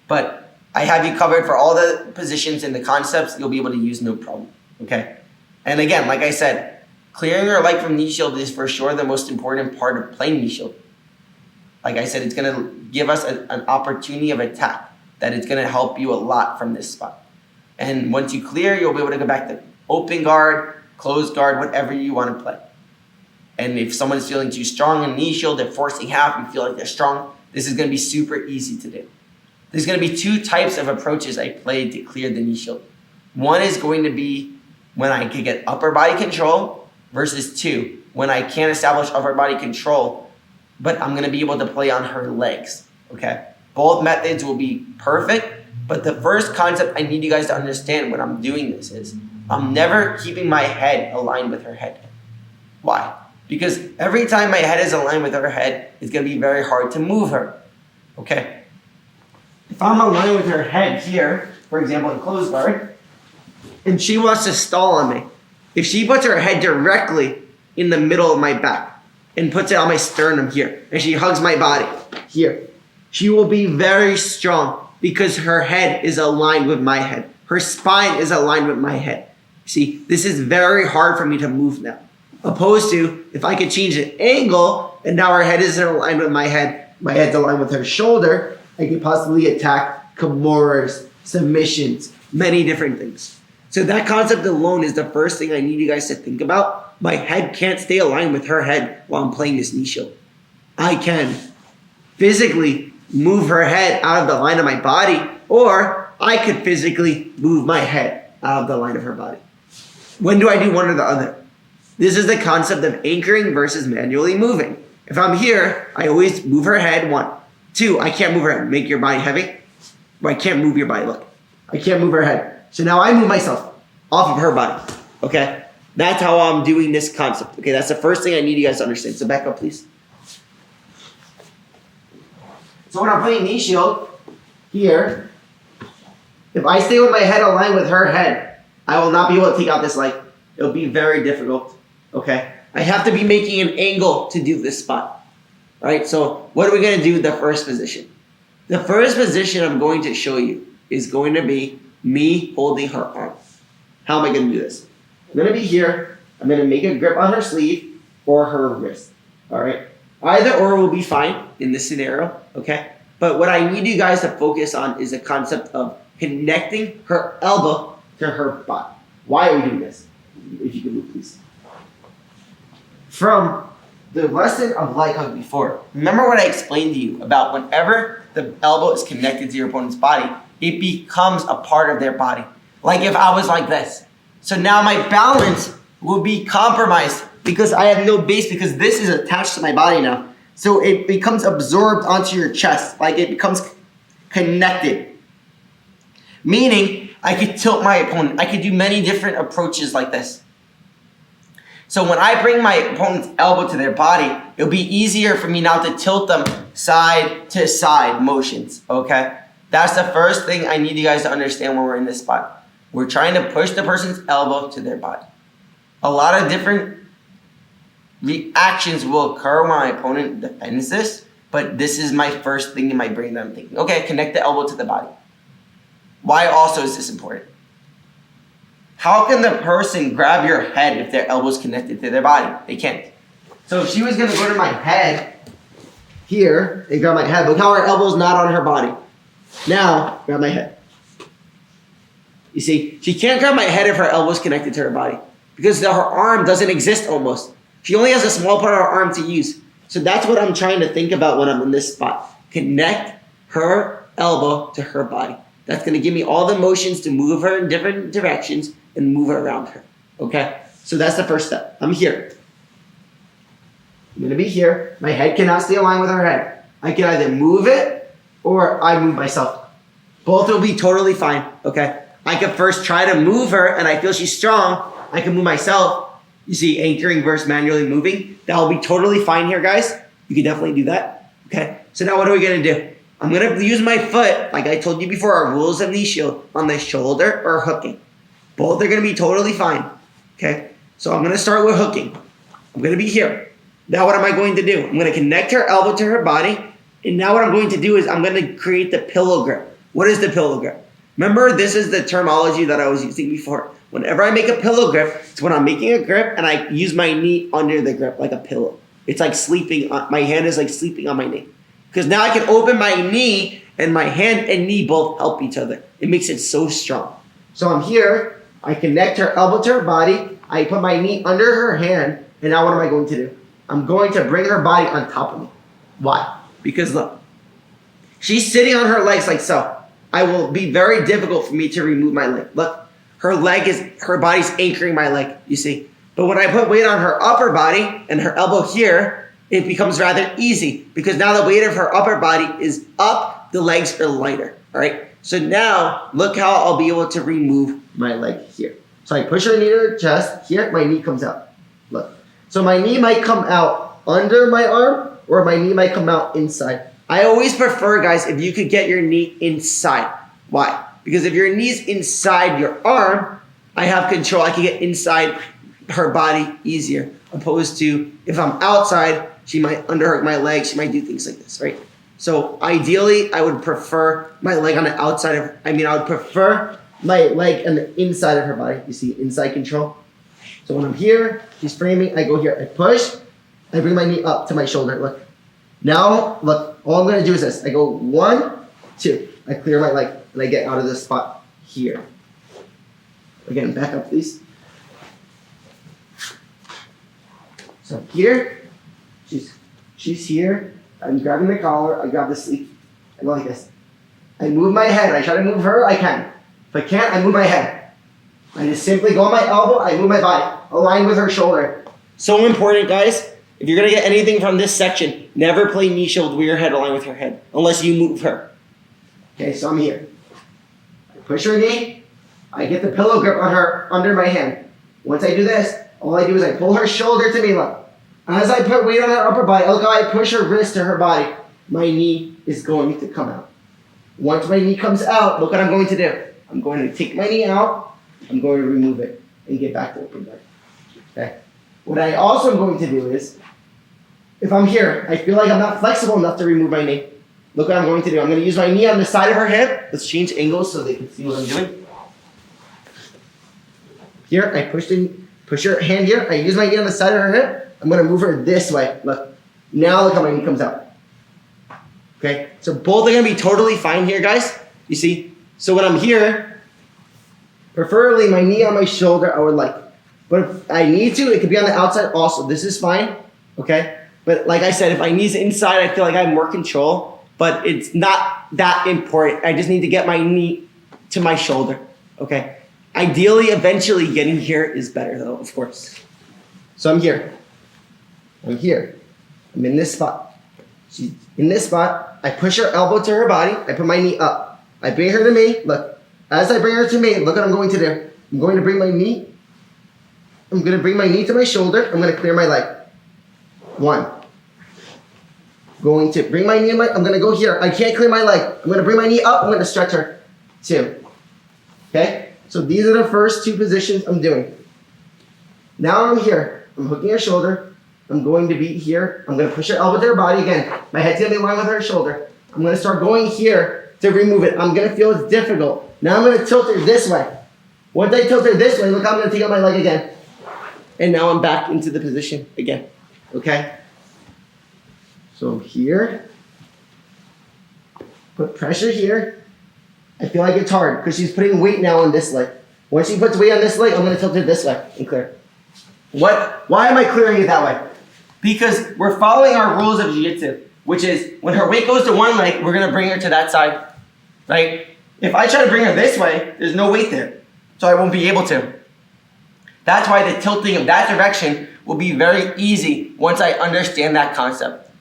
But I have you covered for all the positions and the concepts you'll be able to use no problem, okay? And again, like I said, clearing your leg from knee shield is for sure the most important part of playing knee shield. Like I said, it's going to give us an opportunity of attack that it's going to help you a lot from this spot. And once you clear, you'll be able to go back to open guard, closed guard, whatever you want to play. And if someone's feeling too strong in knee shield, they're forcing half, you feel like they're strong, this is going to be super easy to do. There's going to be two types of approaches I play to clear the knee shield. One is going to be when I can get upper body control versus two, when I can't establish upper body control, but I'm going to be able to play on her legs, okay? Both methods will be perfect, but the first concept I need you guys to understand when I'm doing this is I'm never keeping my head aligned with her head. Why? Because every time my head is aligned with her head, it's going to be very hard to move her, okay? If I'm aligned with her head here, for example, in closed guard, and she wants to stall on me, if she puts her head directly in the middle of my back and puts it on my sternum here, and she hugs my body here, she will be very strong because her head is aligned with my head. Her spine is aligned with my head. See, this is very hard for me to move now. Opposed to if I could change the angle and now her head isn't aligned with my head's aligned with her shoulder, I could possibly attack Kimuras, submissions, many different things. So that concept alone is the first thing I need you guys to think about. My head can't stay aligned with her head while I'm playing this knee shield. I can physically move her head out of the line of my body, or I could physically move my head out of the line of her body. When do I do one or the other? This is the concept of anchoring versus manually moving. If I'm here, I always move her head, 1. 2, I can't move her head. Make your body heavy. Or I can't move your body, look. I can't move her head. So now I move myself off of her body. Okay? That's how I'm doing this concept. Okay, that's the first thing I need you guys to understand. So back up, please. So when I'm playing knee shield, here, if I stay with my head aligned with her head, I will not be able to take out this leg. It'll be very difficult. Okay? I have to be making an angle to do this spot. Alright, so what are we going to do the first position? The first position I'm going to show you is going to be me holding her arm. How am I going to do this? I'm going to be here. I'm going to make a grip on her sleeve or her wrist. Alright? Either or will be fine in this scenario. Okay? But what I need you guys to focus on is the concept of connecting her elbow to her body. Why are we doing this? If you could move, please. From the lesson of leg hug before, remember what I explained to you about whenever the elbow is connected to your opponent's body, it becomes a part of their body. Like if I was like this. So now my balance will be compromised because I have no base because this is attached to my body now. So it becomes absorbed onto your chest. Like it becomes connected. Meaning I could tilt my opponent. I could do many different approaches like this. So when I bring my opponent's elbow to their body, it'll be easier for me now to tilt them side to side motions, okay? That's the first thing I need you guys to understand when we're in this spot. We're trying to push the person's elbow to their body. A lot of different reactions will occur when my opponent defends this, but this is my first thing in my brain that I'm thinking. Okay, connect the elbow to the body. Why also is this important? How can the person grab your head if their elbow's connected to their body? They can't. So if she was going to go to my head here and grab my head, look how her elbow's not on her body. Now, grab my head. You see, she can't grab my head if her elbow's connected to her body because her arm doesn't exist almost. She only has a small part of her arm to use. So that's what I'm trying to think about when I'm in this spot. Connect her elbow to her body. That's going to give me all the motions to move her in different directions and move her around her. Okay? So that's the first step. I'm here. I'm going to be here. My head cannot stay aligned with her head. I can either move it or I move myself. Both will be totally fine. Okay? I can first try to move her and I feel she's strong. I can move myself. You see, anchoring versus manually moving. That will be totally fine here, guys. You can definitely do that. Okay? So now what are we going to do? I'm going to use my foot, like I told you before, our rules of knee shield, on the shoulder or hooking. Both are going to be totally fine. Okay? So I'm going to start with hooking. I'm going to be here. Now what am I going to do? I'm going to connect her elbow to her body. And now what I'm going to do is I'm going to create the pillow grip. What is the pillow grip? Remember, this is the terminology that I was using before. Whenever I make a pillow grip, it's when I'm making a grip and I use my knee under the grip like a pillow. It's like sleeping. My hand is like sleeping on my knee. Because now I can open my knee and my hand and knee both help each other. It makes it so strong. So I'm here. I connect her elbow to her body. I put my knee under her hand. And now what am I going to do? I'm going to bring her body on top of me. Why? Because look. She's sitting on her legs like so. I will be very difficult for me to remove my leg. Look. Her body's anchoring my leg, you see. But when I put weight on her upper body and her elbow here, it becomes rather easy because now the weight of her upper body is up, the legs are lighter, all right? So now, look how I'll be able to remove my leg here. So I push her knee to her chest, here, my knee comes out, look. So my knee might come out under my arm or my knee might come out inside. I always prefer, guys, if you could get your knee inside. Why? Because if your knee's inside your arm, I have control. I can get inside her body easier. Opposed to if I'm outside, she might underhook my legs. She might do things like this, right? So ideally, I would prefer my leg on the outside of I would prefer my leg on the inside of her body. You see, inside control. So when I'm here, she's framing, I go here. I push. I bring my knee up to my shoulder. Look. Now, look. All I'm going to do is this. I go 1, 2. I clear my leg. And I get out of this spot here. Again, back up, please. So here, she's here. I'm grabbing the collar. I grab the sleeve. I go like this. I move my head. I try to move her. I can. If I can't, I move my head. I just simply go on my elbow. I move my body. Align with her shoulder. So important, guys. If you're going to get anything from this section, never play knee shield with your head aligned with her head. Unless you move her. Okay, so I'm here. Push her knee, I get the pillow grip on her under my hand. Once I do this, all I do is I pull her shoulder to me, look. As I put weight on her upper body, look how I push her wrist to her body. My knee is going to come out. Once my knee comes out, look what I'm going to do. I'm going to take my knee out, I'm going to remove it, and get back to open guard. Okay? What I also am going to do is, if I'm here, I feel like I'm not flexible enough to remove my knee. Look what I'm going to do. I'm going to use my knee on the side of her hip. Let's change angles so they can see what I'm doing. Here, I push her hand here. I use my knee on the side of her hip. I'm going to move her this way. Look. Now look how my knee comes out. Okay? So both are going to be totally fine here, guys. You see? So when I'm here, preferably my knee on my shoulder, I would like. But if I need to, it could be on the outside also. This is fine. Okay? But like I said, if my knee's inside, I feel like I have more control. But it's not that important. I just need to get my knee to my shoulder. Okay? Ideally, eventually getting here is better though, of course. So I'm here. I'm here. I'm in this spot. She's in this spot. I push her elbow to her body. I put my knee up. I bring her to me. Look. As I bring her to me, look what I'm going to do. I'm going to bring my knee. I'm going to bring my knee to my shoulder. I'm going to clear my leg. 1. Going to bring my knee in I'm going to go here. I can't clear my leg. I'm going to bring my knee up. I'm going to stretch her. 2. Okay? So these are the first 2 positions I'm doing. Now I'm here. I'm hooking her shoulder. I'm going to be here. I'm going to push her elbow to her body again. My head's going to be aligned with her shoulder. I'm going to start going here to remove it. I'm going to feel it's difficult. Now I'm going to tilt her this way. Once I tilt her this way, look how I'm going to take out my leg again. And now I'm back into the position again. Okay? So here. Put pressure here. I feel like it's hard because she's putting weight now on this leg. Once she puts weight on this leg, I'm going to tilt her this way and clear. Why am I clearing it that way? Because we're following our rules of jiu-jitsu, which is when her weight goes to one leg, we're going to bring her to that side, right? If I try to bring her this way, there's no weight there, so I won't be able to. That's why the tilting of that direction will be very easy once I understand that concept.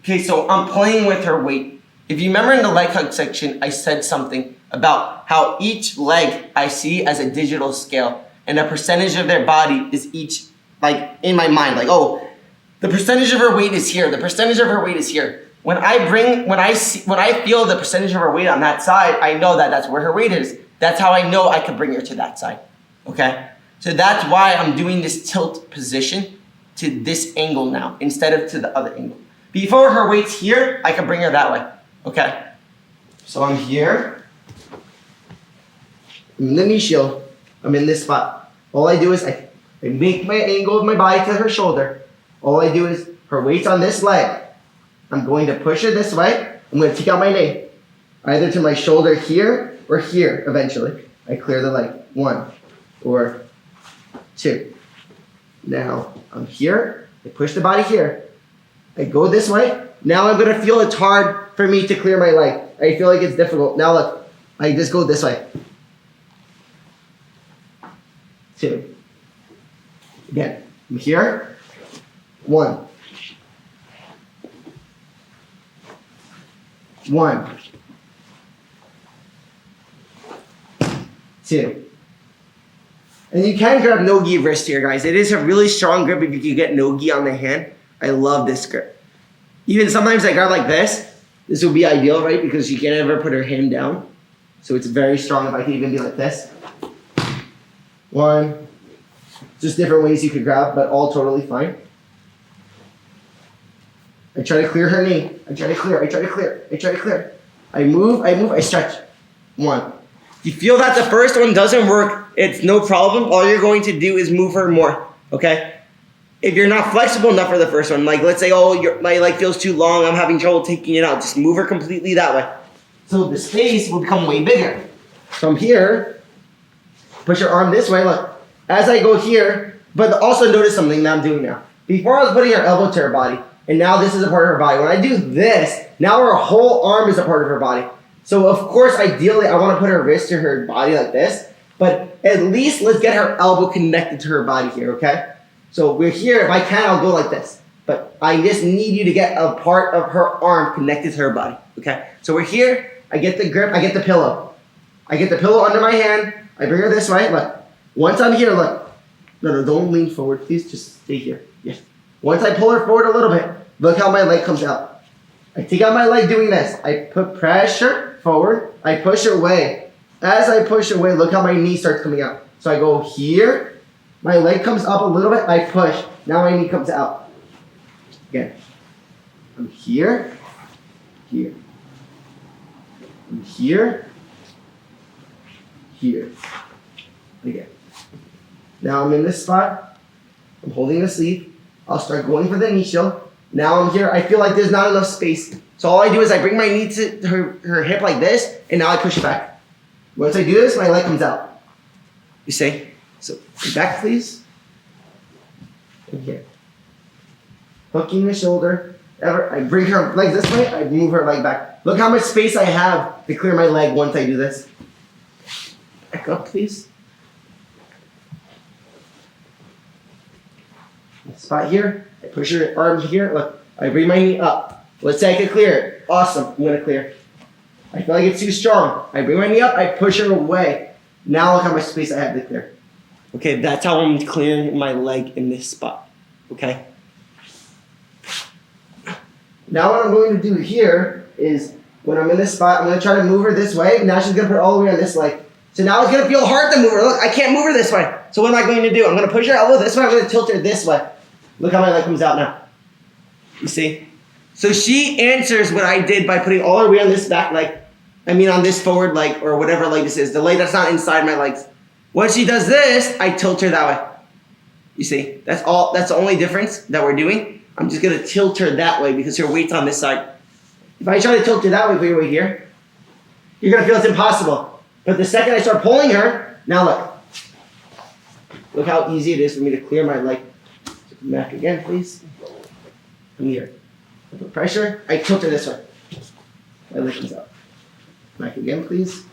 Okay, so I'm playing with her weight. If you remember in the leg hug section, I said something about how each leg I see as a digital scale, and a percentage of their body is each, like in my mind, like, oh, the percentage of her weight is here, the percentage of her weight is here. When I feel the percentage of her weight on that side, I know that that's where her weight is. That's how I know I could bring her to that side, okay? So that's why I'm doing this tilt position to this angle now, instead of to the other angle. Before her weight's here, I can bring her that way, okay? So I'm here. I'm in the knee shield. I'm in this spot. All I do is I make my angle of my body to her shoulder. All I do is her weight's on this leg. I'm going to push her this way. I'm going to take out my knee. Either to my shoulder here or here eventually. I clear the leg. 1 or 2. Now I'm here. I push the body here. I go this way. Now I'm going to feel it's hard for me to clear my leg. I feel like it's difficult. Now look, I just go this way. 2. Again, I'm here. 1. 1. 2. And you can grab no-gi wrist here, guys. It is a really strong grip if you can get no-gi on the hand. I love this grip. Even sometimes I grab like this. This would be ideal, right? Because she can't ever put her hand down. So it's very strong if I can even be like this. 1. Just different ways you could grab, but all totally fine. I try to clear her knee. I try to clear. I move, I stretch. 1. If you feel that the first one doesn't work, it's no problem. All you're going to do is move her more, okay? If you're not flexible enough for the first one, like let's say, oh, my leg feels too long, I'm having trouble taking it out, just move her completely that way. So the space will become way bigger. So I'm here, push her arm this way, look. As I go here, but also notice something that I'm doing now. Before I was putting her elbow to her body, and now this is a part of her body. When I do this, now her whole arm is a part of her body. So of course, ideally, I want to put her wrist to her body like this, but at least let's get her elbow connected to her body here, okay? So we're here, if I can, I'll go like this. But I just need you to get a part of her arm connected to her body, okay? So we're here, I get the grip, I get the pillow. I get the pillow under my hand, I bring her this way. Look. Once I'm here, look. No, don't lean forward, please. Just stay here. Yes. Once I pull her forward a little bit, look how my leg comes out. I take out my leg doing this. I put pressure forward. I push her away. As I push away, look how my knee starts coming out. So I go here. My leg comes up a little bit. I push. Now my knee comes out. Again. I'm here. Here. I'm here. Here. Again. Now I'm in this spot. I'm holding the sleeve. I'll start going for the knee shield. Now I'm here. I feel like there's not enough space. So all I do is I bring my knee to her hip like this, and now I push it back. Once I do this, my leg comes out. You see? So back, please. And here. Hooking the shoulder. I bring her legs this way. I move her leg back. Look how much space I have to clear my leg once I do this. Back up, please. Spot here. I push her arm here. Look, I bring my knee up. Let's say I can clear it. Awesome. I'm gonna clear. I feel like it's too strong. I bring my knee up. I push her away. Now look how much space I have to clear. Okay, that's how I'm clearing my leg in this spot. Okay. Now what I'm going to do here is when I'm in this spot, I'm gonna try to move her this way. Now she's gonna put it all the way on this leg. So now it's gonna feel hard to move her. Look, I can't move her this way. So what am I going to do? I'm gonna push her elbow this way. I'm gonna tilt her this way. Look how my leg comes out now. You see? So she answers what I did by putting all her weight on this back leg. On this forward leg or whatever leg this is. The leg that's not inside my legs. Once she does this, I tilt her that way. You see? That's all. That's the only difference that we're doing. I'm just gonna tilt her that way because her weight's on this side. If I try to tilt her that way, put your weight here, you're gonna feel it's impossible. But the second I start pulling her, now look. Look how easy it is for me to clear my leg. Back again, please. Come here. I put pressure. I tilt her this way. My leg comes out. Back again, please.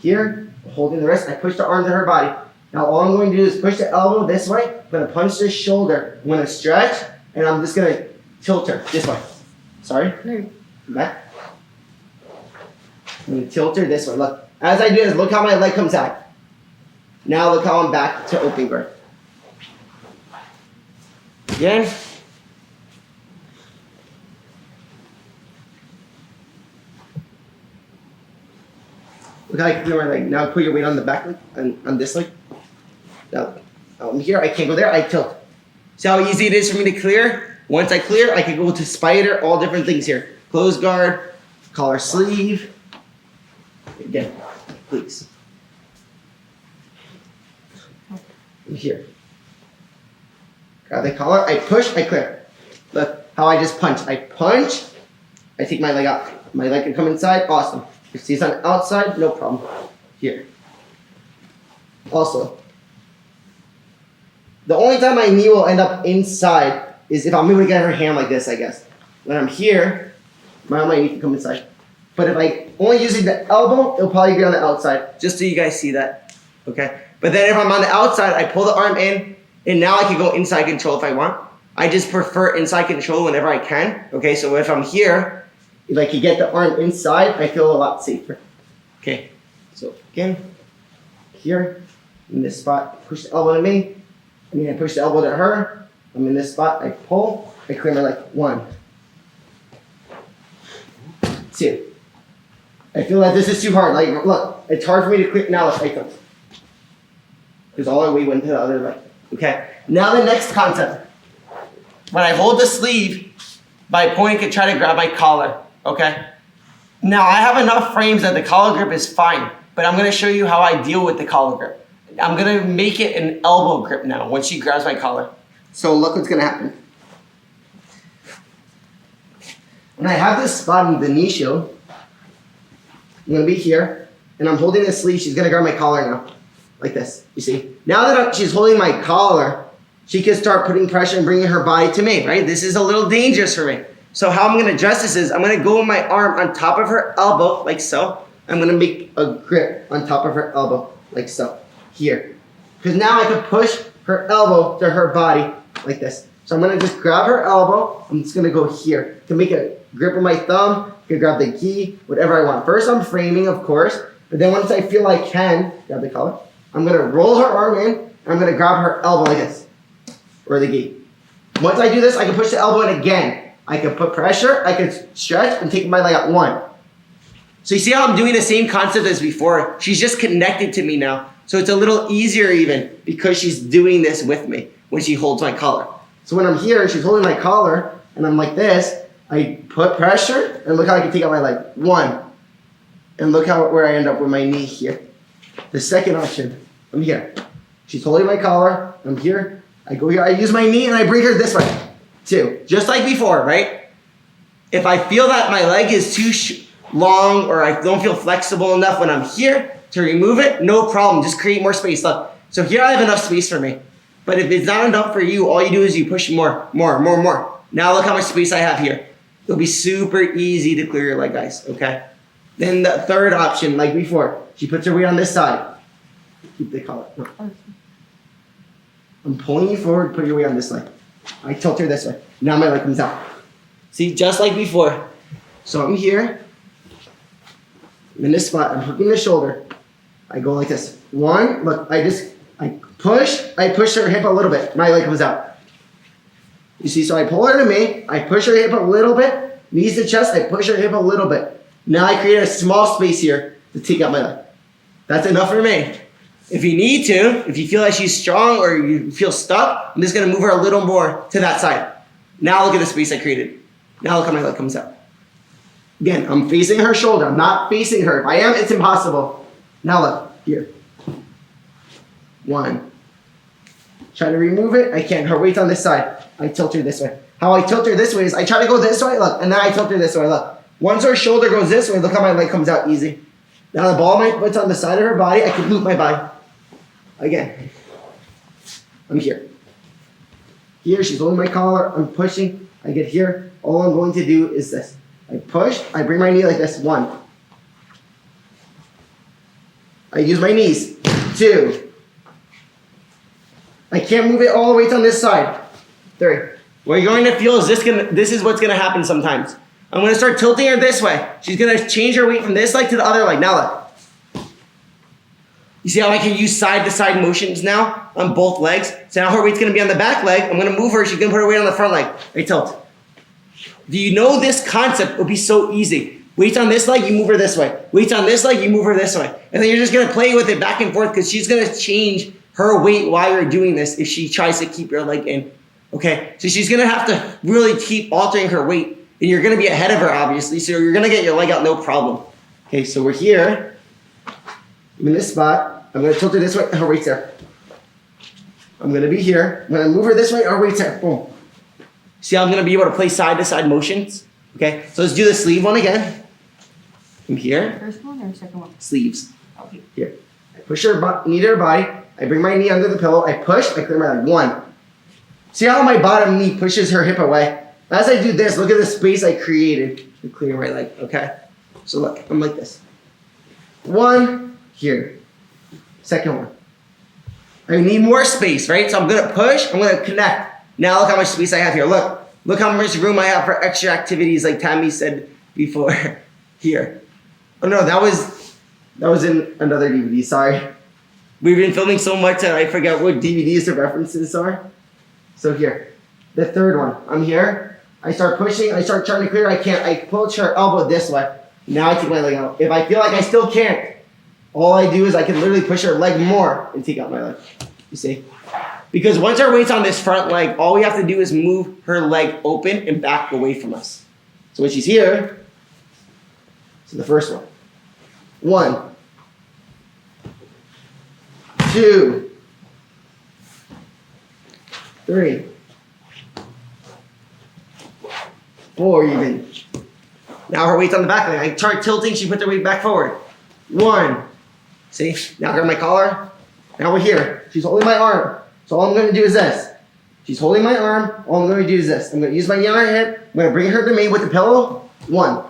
Here, holding the wrist. I push the arm to her body. Now all I'm going to do is push the elbow this way. I'm going to punch the shoulder. I'm going to stretch, and I'm just going to tilt her this way. Sorry? No. Back. I'm going to tilt her this way. Look. As I do this, look how my leg comes out. Now look how I'm back to open guard. Again. Look how I can clear my leg. Now put your weight on the back leg, on this leg. Now I'm here, I can't go there, I tilt. See how easy it is for me to clear? Once I clear, I can go to spider, all different things here. Close guard, collar sleeve. Again, please. Here. Grab the collar, I push, I clear. Look how I just punch. I punch, I take my leg out. My leg can come inside, awesome. If it stays on the outside, no problem. Here. Also, the only time my knee will end up inside is if I'm able to get her hand like this, I guess. When I'm here, my knee can come inside. But if I only using the elbow, it'll probably be on the outside, just so you guys see that. Okay? But then if I'm on the outside, I pull the arm in, and now I can go inside control if I want. I just prefer inside control whenever I can. Okay, so if I'm here, if I can get the arm inside, I feel a lot safer. Okay, so again, here, in this spot, push the elbow to me. I push the elbow to her. I'm in this spot, I pull, I clear my leg. 1, 2. I feel like this is too hard. Like, look, it's hard for me to clear. Now let's take them. Because all our weight went to the other leg. Okay, now the next concept. When I hold the sleeve, my point can try to grab my collar. Okay? Now I have enough frames that the collar grip is fine, but I'm going to show you how I deal with the collar grip. I'm going to make it an elbow grip now when she grabs my collar. So look what's going to happen. When I have this spot in the knee shield, I'm going to be here, and I'm holding the sleeve. She's going to grab my collar now, like this. You see? Now that she's holding my collar, she can start putting pressure and bringing her body to me, right? This is a little dangerous for me. So how I'm going to address this is I'm going to go with my arm on top of her elbow, like so. I'm going to make a grip on top of her elbow, like so, here. Because now I can push her elbow to her body, like this. So I'm going to just grab her elbow. I'm just going to go here to make a grip with my thumb I can grab the gi, whatever I want. First, I'm framing, of course, but then once I feel I can, grab the collar, I'm gonna roll her arm in, and I'm gonna grab her elbow like this, or the gi. Once I do this, I can push the elbow in again. I can put pressure, I can stretch, and take my leg out. 1. So you see how I'm doing the same concept as before? She's just connected to me now. So it's a little easier even because she's doing this with me when she holds my collar. So when I'm here and she's holding my collar and I'm like this, I put pressure and look how I can take out my leg. 1. And look where I end up with my knee here. The second option, I'm here. She's holding my collar, I'm here. I go here, I use my knee and I bring her this way. 2. Just like before, right? If I feel that my leg is too long or I don't feel flexible enough when I'm here to remove it, no problem. Just create more space. Look. So here I have enough space for me. But if it's not enough for you, all you do is you push more. Now look how much space I have here. It'll be super easy to clear your leg, guys, okay? Then the third option, like before, she puts her weight on this side. Keep the collar. No. I'm pulling you forward, put your weight on this leg. I tilt her this way. Now my leg comes out. See, just like before. So I'm here. In this spot, I'm hooking the shoulder. I go like this. 1, look, I push her hip a little bit. My leg comes out. You see, so I pull her to me, I push her hip a little bit, knees to chest, I push her hip a little bit. Now I create a small space here to take out my leg. That's enough for me. If you need to, if you feel like she's strong or you feel stuck, I'm just gonna move her a little more to that side. Now look at the space I created. Now look how my leg comes out. Again, I'm facing her shoulder, I'm not facing her. If I am, it's impossible. Now look, here. 1. Try to remove it, I can't. Her weight's on this side. I tilt her this way. How I tilt her this way is I try to go this way, look, and then I tilt her this way, look. Once her shoulder goes this way, look how my leg comes out easy. Now the ball of my foot's on the side of her body, I can loop my body. Again, I'm here. Here, she's holding my collar, I'm pushing, I get here. All I'm going to do is this. I push, I bring my knee like this, 1. I use my knees, 2. I can't move it all the way on this side. 3. What you're going to feel is this is what's gonna happen sometimes. I'm gonna start tilting her this way. She's gonna change her weight from this leg to the other leg. Now look. You see how I can use side to side motions now on both legs? So now her weight's gonna be on the back leg. I'm gonna move her, she's gonna put her weight on the front leg. I tilt. Do you know this concept? It'll be so easy. Weights on this leg, you move her this way. Weights on this leg, you move her this way. And then you're just gonna play with it back and forth because she's gonna change her weight while you're doing this if she tries to keep your leg in. Okay, so she's gonna have to really keep altering her weight and you're gonna be ahead of her obviously, so you're gonna get your leg out no problem. Okay, so we're here. I'm in this spot. I'm gonna tilt her this way, her weight's there. I'm gonna be here. I'm gonna move her this way, her weight's there, boom. See how I'm gonna be able to play side to side motions? Okay, so let's do the sleeve one again. I'm here. First one or second one? Sleeves. Okay. Here. I push her knee to her body. I bring my knee under the pillow. I push. I clear my leg. 1. See how my bottom knee pushes her hip away? As I do this, look at the space I created to clear my leg. Okay? So look, I'm like this. 1. Here. Second one. I need more space, right? So I'm going to push. I'm going to connect. Now look how much space I have here. Look. Look how much room I have for extra activities like Tammy said before. Here. Oh no, that was in another DVD, sorry. We've been filming so much that I forget what DVDs the references are. So here, the third one. I'm here. I start pushing. I start trying to clear. I can't. I push her elbow this way. Now I take my leg out. If I feel like I still can't, all I do is I can literally push her leg more and take out my leg. You see? Because once our weight's on this front leg, all we have to do is move her leg open and back away from us. So when she's here, so the first one. 1. 2. 3. 4 even. Now her weight's on the back leg. I start tilting, she puts her weight back forward. 1. See? Now I grab my collar. Now we're here. She's holding my arm. So all I'm going to do is this. She's holding my arm. All I'm going to do is this. I'm going to use my knee on her hip. I'm going to bring her to me with the pillow. 1.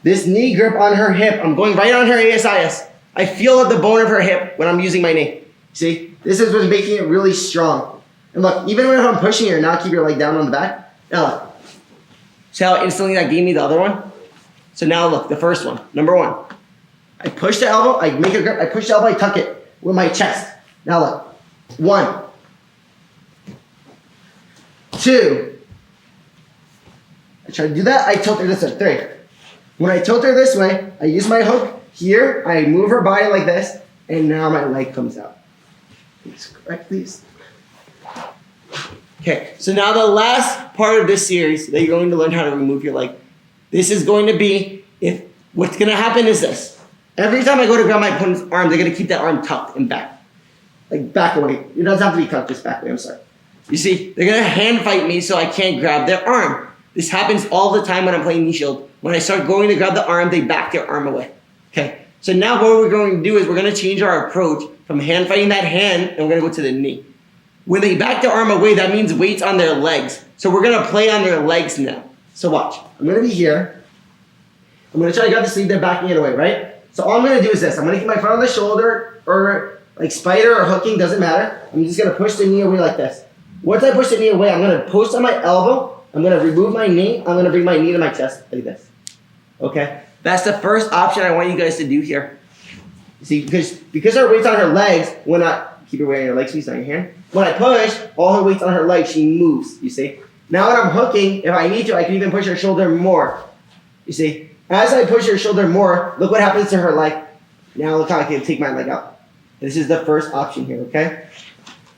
This knee grip on her hip. I'm going right on her ASIS. I feel the bone of her hip when I'm using my knee. See? This is what's making it really strong. And look, even if I'm pushing her, now keep your leg down on the back. Now look. See how instantly that gave me the other one? So now look, the first one, number 1. I push the elbow, I make a grip, I push the elbow, I tuck it with my chest. Now look, 1, 2. I try to do that, I tilt her this way, 3. When I tilt her this way, I use my hook here, I move her body like this, and now my leg comes out. Please correct these. Okay, so now the last part of this series that you're going to learn how to remove your leg. This is going to be, if what's going to happen is this. Every time I go to grab my opponent's arm, they're going to keep that arm tucked and back. Like back away. It doesn't have to be tucked, just back away, I'm sorry. You see, they're going to hand fight me so I can't grab their arm. This happens all the time when I'm playing knee shield. When I start going to grab the arm, they back their arm away. Okay, so now what we're going to do is we're going to change our approach from hand fighting that hand, and we're going to go to the knee. When they back their arm away, that means weights on their legs. So we're going to play on their legs now. So watch. I'm going to be here. I'm going to try to grab the sleeve. They're backing it away, right? So all I'm going to do is this. I'm going to keep my front on the shoulder, or like spider or hooking, doesn't matter. I'm just going to push the knee away like this. Once I push the knee away, I'm going to post on my elbow. I'm going to remove my knee. I'm going to bring my knee to my chest like this. Okay? That's the first option I want you guys to do here. See, because her weight's on her legs, when I keep her weight on your legs, please, not your hand. When I push, all her weight's on her legs, she moves, you see? Now when I'm hooking, if I need to, I can even push her shoulder more. You see? As I push her shoulder more, look what happens to her leg. Now look how I can take my leg out. This is the first option here, okay?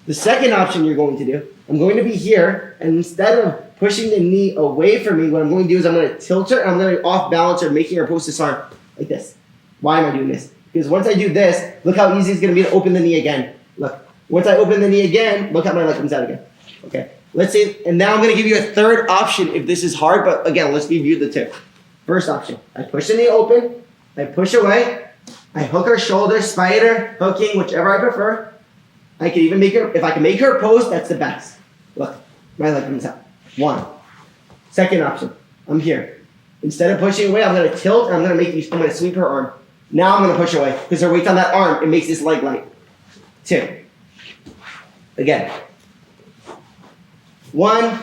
The second option you're going to do, I'm going to be here, and instead of pushing the knee away from me, what I'm going to do is I'm going to tilt her, and I'm going to off balance her, making her post this arm like this. Why am I doing this? Because once I do this, look how easy it's going to be to open the knee again. Look. Once I open the knee again, look how my leg comes out again. Okay. Let's say, and now I'm going to give you a third option if this is hard, but again, let's review the two. First option, I push the knee open, I push away, I hook her shoulder, spider, hooking, whichever I prefer. I can even make her, if I can make her post, that's the best. Look, my leg comes out. 1. Second option, I'm here. Instead of pushing away, I'm going to tilt, and I'm going to sweep her arm. Now I'm going to push away, because her weight's on that arm, it makes this leg light. 2. Again. 1,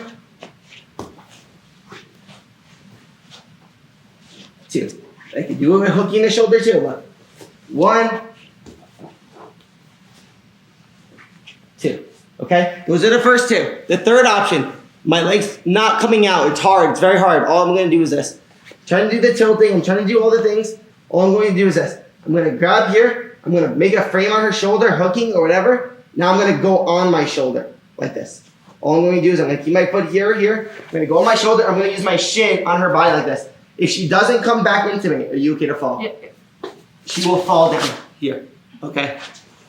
2. I can do it with hooking the shoulder too. Look. 1, 2. Okay? Those are the first 2. The third option, my leg's not coming out. It's hard. It's very hard. All I'm going to do is this. I'm trying to do the tilting. I'm trying to do all the things. All I'm going to do is this. I'm going to grab here. I'm going to make a frame on her shoulder, hooking or whatever. Now I'm going to go on my shoulder like this. All I'm going to do is I'm going to keep my foot here. I'm going to go on my shoulder. I'm going to use my shin on her body like this. If she doesn't come back into me, are you okay to fall? Yeah. She will fall down here. Okay?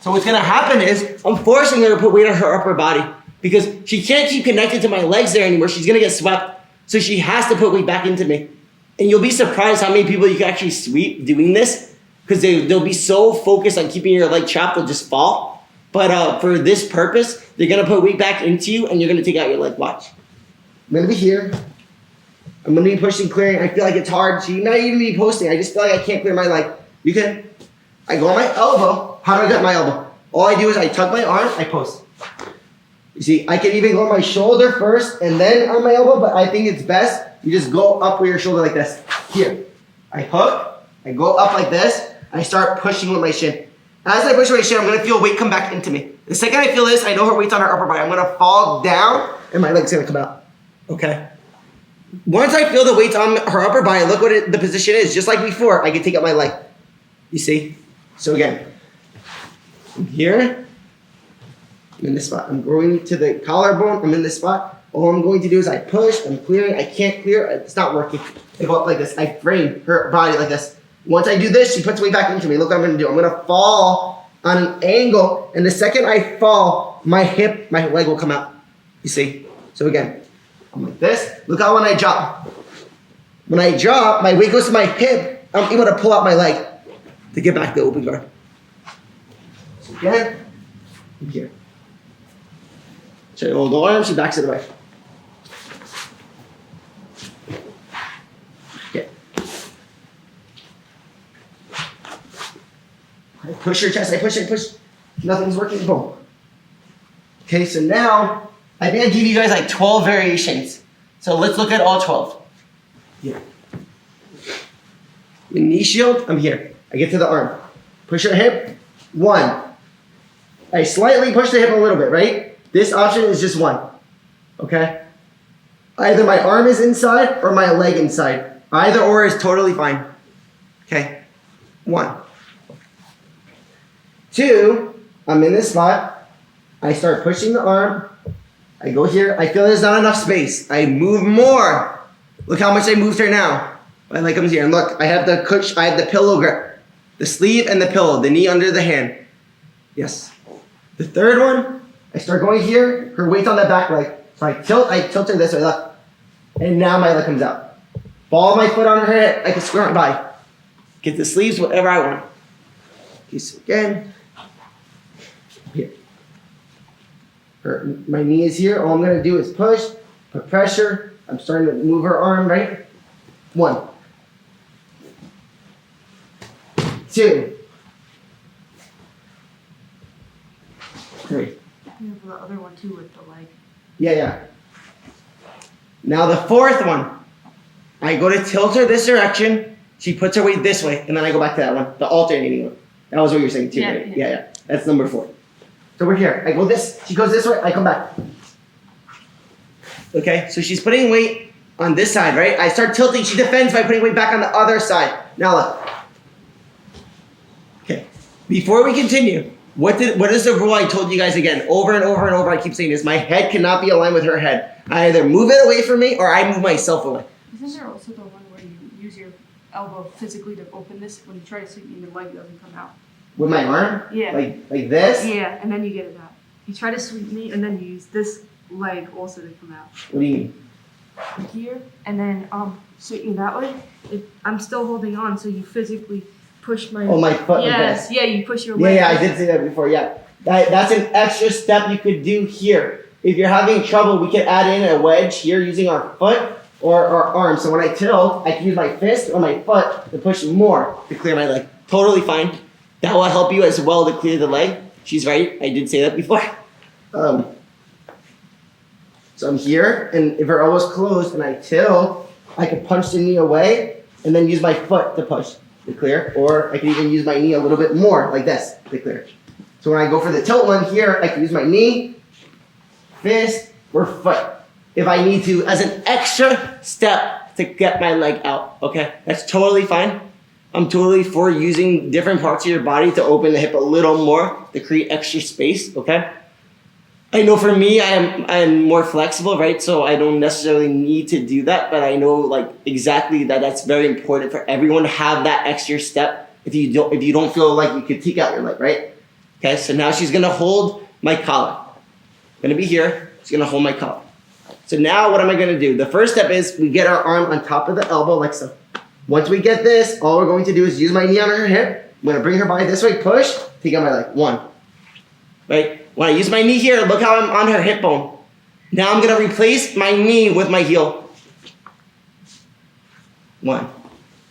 So what's going to happen is I'm forcing her to put weight on her upper body because she can't keep connected to my legs there anymore. She's going to get swept. So she has to put weight back into me. And you'll be surprised how many people you can actually sweep doing this because they'll be so focused on keeping your leg trapped, they'll just fall. But for this purpose, they're going to put weight back into you and you're going to take out your leg. Watch. I'm going to be here. I'm going to be pushing, clearing. I feel like it's hard. So you might even be posting. I just feel like I can't clear my leg. You can. I go on my elbow. How do I get my elbow? All I do is I tuck my arm, I post. You see, I can even go on my shoulder first and then on my elbow, but I think it's best you just go up with your shoulder like this. Here. I hook. I go up like this. I start pushing with my shin. As I push my shin, I'm going to feel weight come back into me. The second I feel this, I know her weight's on her upper body. I'm going to fall down and my leg's going to come out. Okay? Once I feel the weight's on her upper body, look what the position is. Just like before, I can take out my leg. You see? So again, I'm here. I'm in this spot. I'm going to the collarbone. I'm in this spot. All I'm going to do is I push. I'm clearing. I can't clear. It's not working. I go up like this. I frame her body like this. Once I do this, she puts weight back into me. Look what I'm going to do. I'm going to fall on an angle. And the second I fall, my leg will come out. You see? So again, I'm like this. Look how when I drop. When I drop, my weight goes to my hip. I'm able to pull out my leg to get back the open guard. So again, I'm here. So I hold the arm, she backs it away. Okay. I push her chest, I push. Nothing's working, boom. Okay, so now, I think I gave you guys like 12 variations. So let's look at all 12. Here. The knee shield, I'm here. I get to the arm. Push her hip, 1. I slightly push the hip a little bit, right? This option is just 1, okay? Either my arm is inside or my leg inside. Either or is totally fine, okay? 1. 2, I'm in this spot. I start pushing the arm. I go here. I feel there's not enough space. I move more. Look how much I moved her now. My leg comes here. And look, I have the pillow grip. The sleeve and the pillow. The knee under the hand. Yes. The third one, I start going here. Her weight's on that back leg. So I tilt her this way. Look. And now my leg comes out. Ball my foot on her hip. I can square it by. Get the sleeves, whatever I want. Okay, so again. Here. My knee is here. All I'm going to do is push, put pressure. I'm starting to move her arm, right? 1. 2. 3. You have the other one too with the leg. Yeah. Now the fourth one. I go to tilt her this direction. She puts her weight this way. And then I go back to that one. The alternating one. That was what you were saying too, Yeah, right? yeah. Yeah. That's number 4. So we're here. I go this. She goes this way. I come back. Okay, so she's putting weight on this side, right? I start tilting. She defends by putting weight back on the other side. Now look. Okay. Before we continue, what is the rule I told you guys again? Over and over and over, I keep saying this. My head cannot be aligned with her head. I either move it away from me or I move myself away. Isn't there also the one where you use your elbow physically to open this when you try to sweep me, your leg doesn't come out? With my arm? Yeah. Like this? Yeah, and then you get it out. You try to sweep me, and then you use this leg also to come out. What do you mean? Here, and then sweep me that way. I'm still holding on, so you physically push my. Oh, my foot. Yes, Like yeah, you push your yeah, leg. yeah, I did say that before, yeah. That's an extra step you could do here. If you're having trouble, we could add in a wedge here using our foot or our arm. So when I tilt, I can use my fist or my foot to push more to clear my leg. Totally fine. That will help you as well to clear the leg. She's right. I did say that before. So I'm here, and if her elbow's closed and I tilt, I can punch the knee away and then use my foot to push to clear. Or I can even use my knee a little bit more, like this, to clear. So when I go for the tilt one here, I can use my knee, fist, or foot if I need to as an extra step to get my leg out, okay? That's totally fine. I'm totally for using different parts of your body to open the hip a little more to create extra space, okay? I know for me, I'm more flexible, right? So I don't necessarily need to do that, but I know like exactly that's very important for everyone to have that extra step if you don't feel like you could take out your leg, right? Okay, so now she's gonna hold my collar. I'm gonna be here, she's gonna hold my collar. So now what am I gonna do? The first step is we get our arm on top of the elbow like so. Once we get this, all we're going to do is use my knee on her hip. I'm gonna bring her body this way, push, take out my leg. 1. Right? When I use my knee here, look how I'm on her hip bone. Now I'm gonna replace my knee with my heel. 1.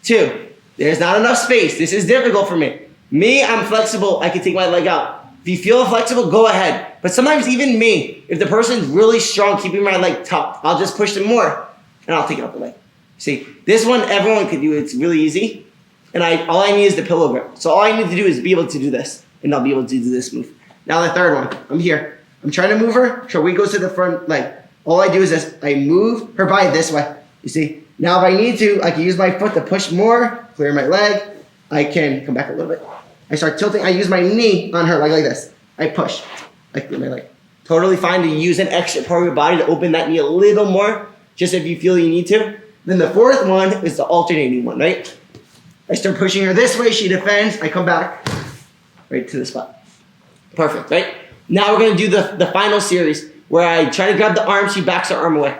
2. There's not enough space. This is difficult for me. Me, I'm flexible. I can take my leg out. If you feel flexible, go ahead. But sometimes even me, if the person's really strong, keeping my leg tucked, I'll just push them more and I'll take out the leg. See, this one everyone can do. It's really easy. And all I need is the pillow grip. So all I need to do is be able to do this. And I'll be able to do this move. Now the third one. I'm here. I'm trying to move her. Her weight goes to the front leg. All I do is this. I move her body this way. You see? Now if I need to, I can use my foot to push more, clear my leg. I can come back a little bit. I start tilting. I use my knee on her leg like this. I push. I clear my leg. Totally fine to use an extra part of your body to open that knee a little more, just if you feel you need to. Then the fourth one is the alternating one, right? I start pushing her this way. She defends. I come back right to the spot. Perfect, right? Now we're going to do the final series where I try to grab the arm. She backs her arm away.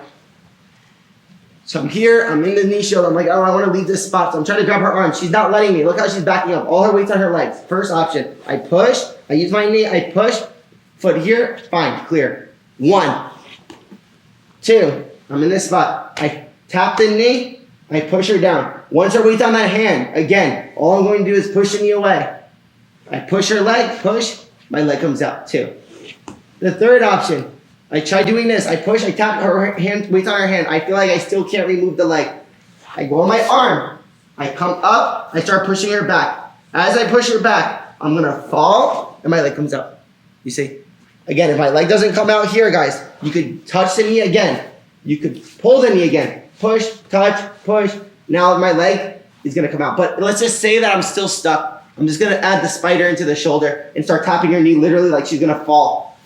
So I'm here. I'm in the knee shield. I'm like, oh, I want to leave this spot. So I'm trying to grab her arm. She's not letting me. Look how she's backing up. All her weight's on her legs. First option. I push. I use my knee. I push. Foot here. Fine. Clear. 1. 2. I'm in this spot. I tap the knee. I push her down. Once her weight's on that hand, again, all I'm going to do is push the knee away. I push her leg. Push. My leg comes out. 2. The third option. I try doing this. I push. I tap her hand. Weight's on her hand. I feel like I still can't remove the leg. I go on my arm. I come up, I start pushing her back. As I push her back, I'm gonna fall, and my leg comes out. You see? Again, if my leg doesn't come out here, guys, you could touch the knee again. You could pull the knee again. Push, touch, push. Now my leg is gonna come out. But let's just say that I'm still stuck. I'm just gonna add the spider into the shoulder and start tapping her knee literally like she's gonna fall.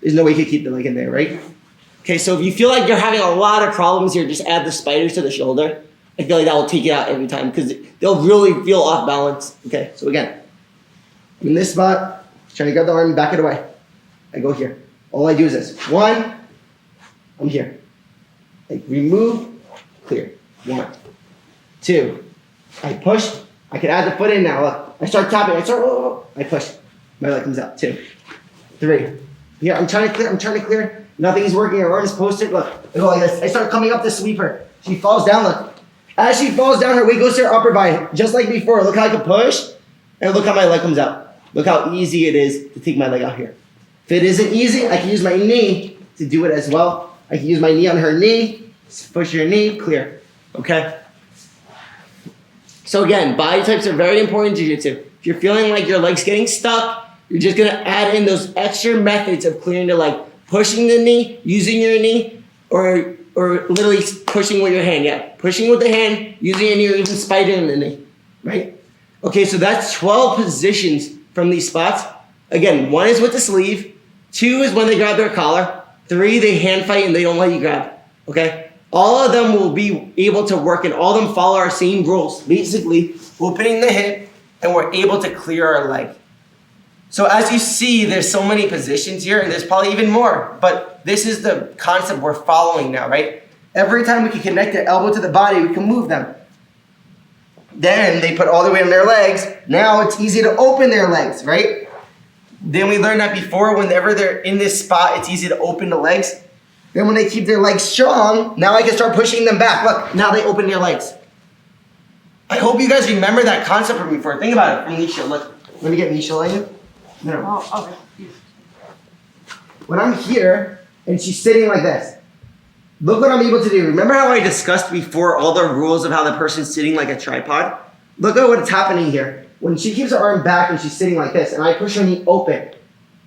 There's no way you can keep the leg in there, right? Okay, so if you feel like you're having a lot of problems here, just add the spiders to the shoulder. I feel like that will take it out every time because they'll really feel off balance. Okay, so again, I'm in this spot, trying to grab the arm, back it away. I go here. All I do is this. 1, I'm here. I remove, clear. 1, 2, I push. I can add the foot in now. Look, I start tapping. I push. My leg comes out. 2, 3. Here, I'm trying to clear. Nothing is working. Her arm is posted. Look, I go like this. I start coming up to sweep her. She falls down. Look. As she falls down, her weight goes to her upper body, just like before. Look how I can push, and look how my leg comes out. Look how easy it is to take my leg out here. If it isn't easy, I can use my knee to do it as well. I can use my knee on her knee, push your knee, clear. Okay? So again, body types are very important in jiu-jitsu. If you're feeling like your leg's getting stuck, you're just gonna add in those extra methods of clearing the leg. Pushing the knee, using your knee, or literally pushing with your hand. Yeah, pushing with the hand, using your knee, or even spidering the knee, right? Okay, so that's 12 positions from these spots. Again, 1 is with the sleeve, 2 is when they grab their collar, 3, they hand fight and they don't let you grab, okay? All of them will be able to work and all of them follow our same rules. Basically, opening the hip and we're able to clear our leg. So as you see, there's so many positions here and there's probably even more, but this is the concept we're following now, right? Every time we can connect the elbow to the body, we can move them. Then they put all the weight on their legs. Now it's easy to open their legs, right? Then we learned that before, whenever they're in this spot, it's easy to open the legs. Then when they keep their legs strong, now I can start pushing them back. Look, now they open their legs. I hope you guys remember that concept from before. Think about it from Nisha. Look, let me get Nisha on you. No. Oh, okay. When I'm here and she's sitting like this, look what I'm able to do. Remember how I discussed before all the rules of how the person's sitting like a tripod? Look at what's happening here. When she keeps her arm back and she's sitting like this and I push her knee open,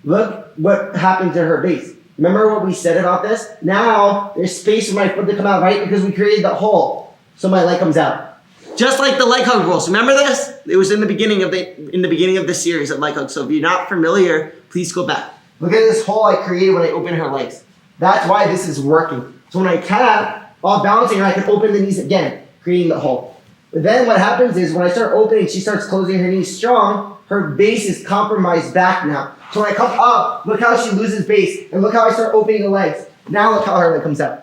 look what happened to her base. Remember what we said about this? Now there's space for my foot to come out, right? Because we created the hole. So my leg comes out. Just like the leg hug rules. Remember this? It was in the beginning of the series of leg hug. So if you're not familiar, please go back. Look at this hole I created when I open her legs. That's why this is working. So when I tap, while balancing her, I can open the knees again, creating the hole. But then what happens is when I start opening, she starts closing her knees strong, her base is compromised back now. So when I come up, look how she loses base, and look how I start opening the legs. Now look how her leg comes out.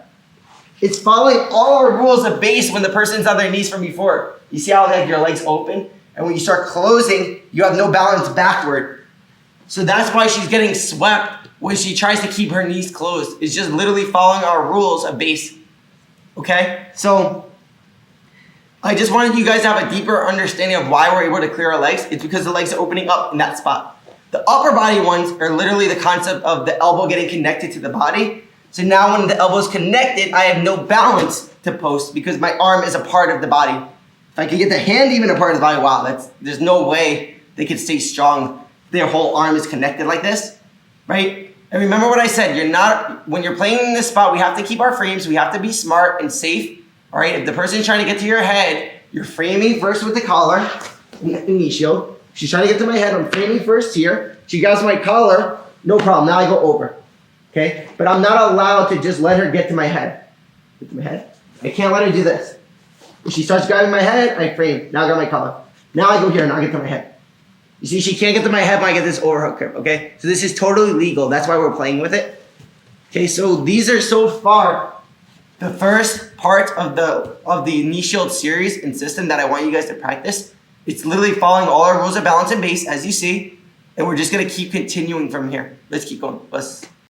It's following all our rules of base when the person's on their knees from before. You see how like your legs open? And when you start closing, you have no balance backward. So that's why she's getting swept when she tries to keep her knees closed. It's just literally following our rules of base. Okay? So I just wanted you guys to have a deeper understanding of why we're able to clear our legs. It's because the legs are opening up in that spot. The upper body ones are literally the concept of the elbow getting connected to the body. So now when the elbow is connected, I have no balance to post because my arm is a part of the body. If I could get the hand even a part of the body, wow, there's no way they could stay strong. Their whole arm is connected like this, right? And remember what I said, when you're playing in this spot, we have to keep our frames, we have to be smart and safe, all right? If the person's trying to get to your head, you're framing first with the collar, knee shield. If she's trying to get to my head, I'm framing first here. She grabs my collar, no problem, now I go over. Okay, but I'm not allowed to just let her get to my head. Get to my head? I can't let her do this. If she starts grabbing my head, I frame. Now I grab my collar. Now I go here and I get to my head. You see, she can't get to my head when I get this overhook grip, okay? So this is totally legal. That's why we're playing with it. Okay, so these are so far the first part of the knee shield series and system that I want you guys to practice. It's literally following all our rules of balance and base, as you see. And we're just gonna keep continuing from here. Let's keep going. Let's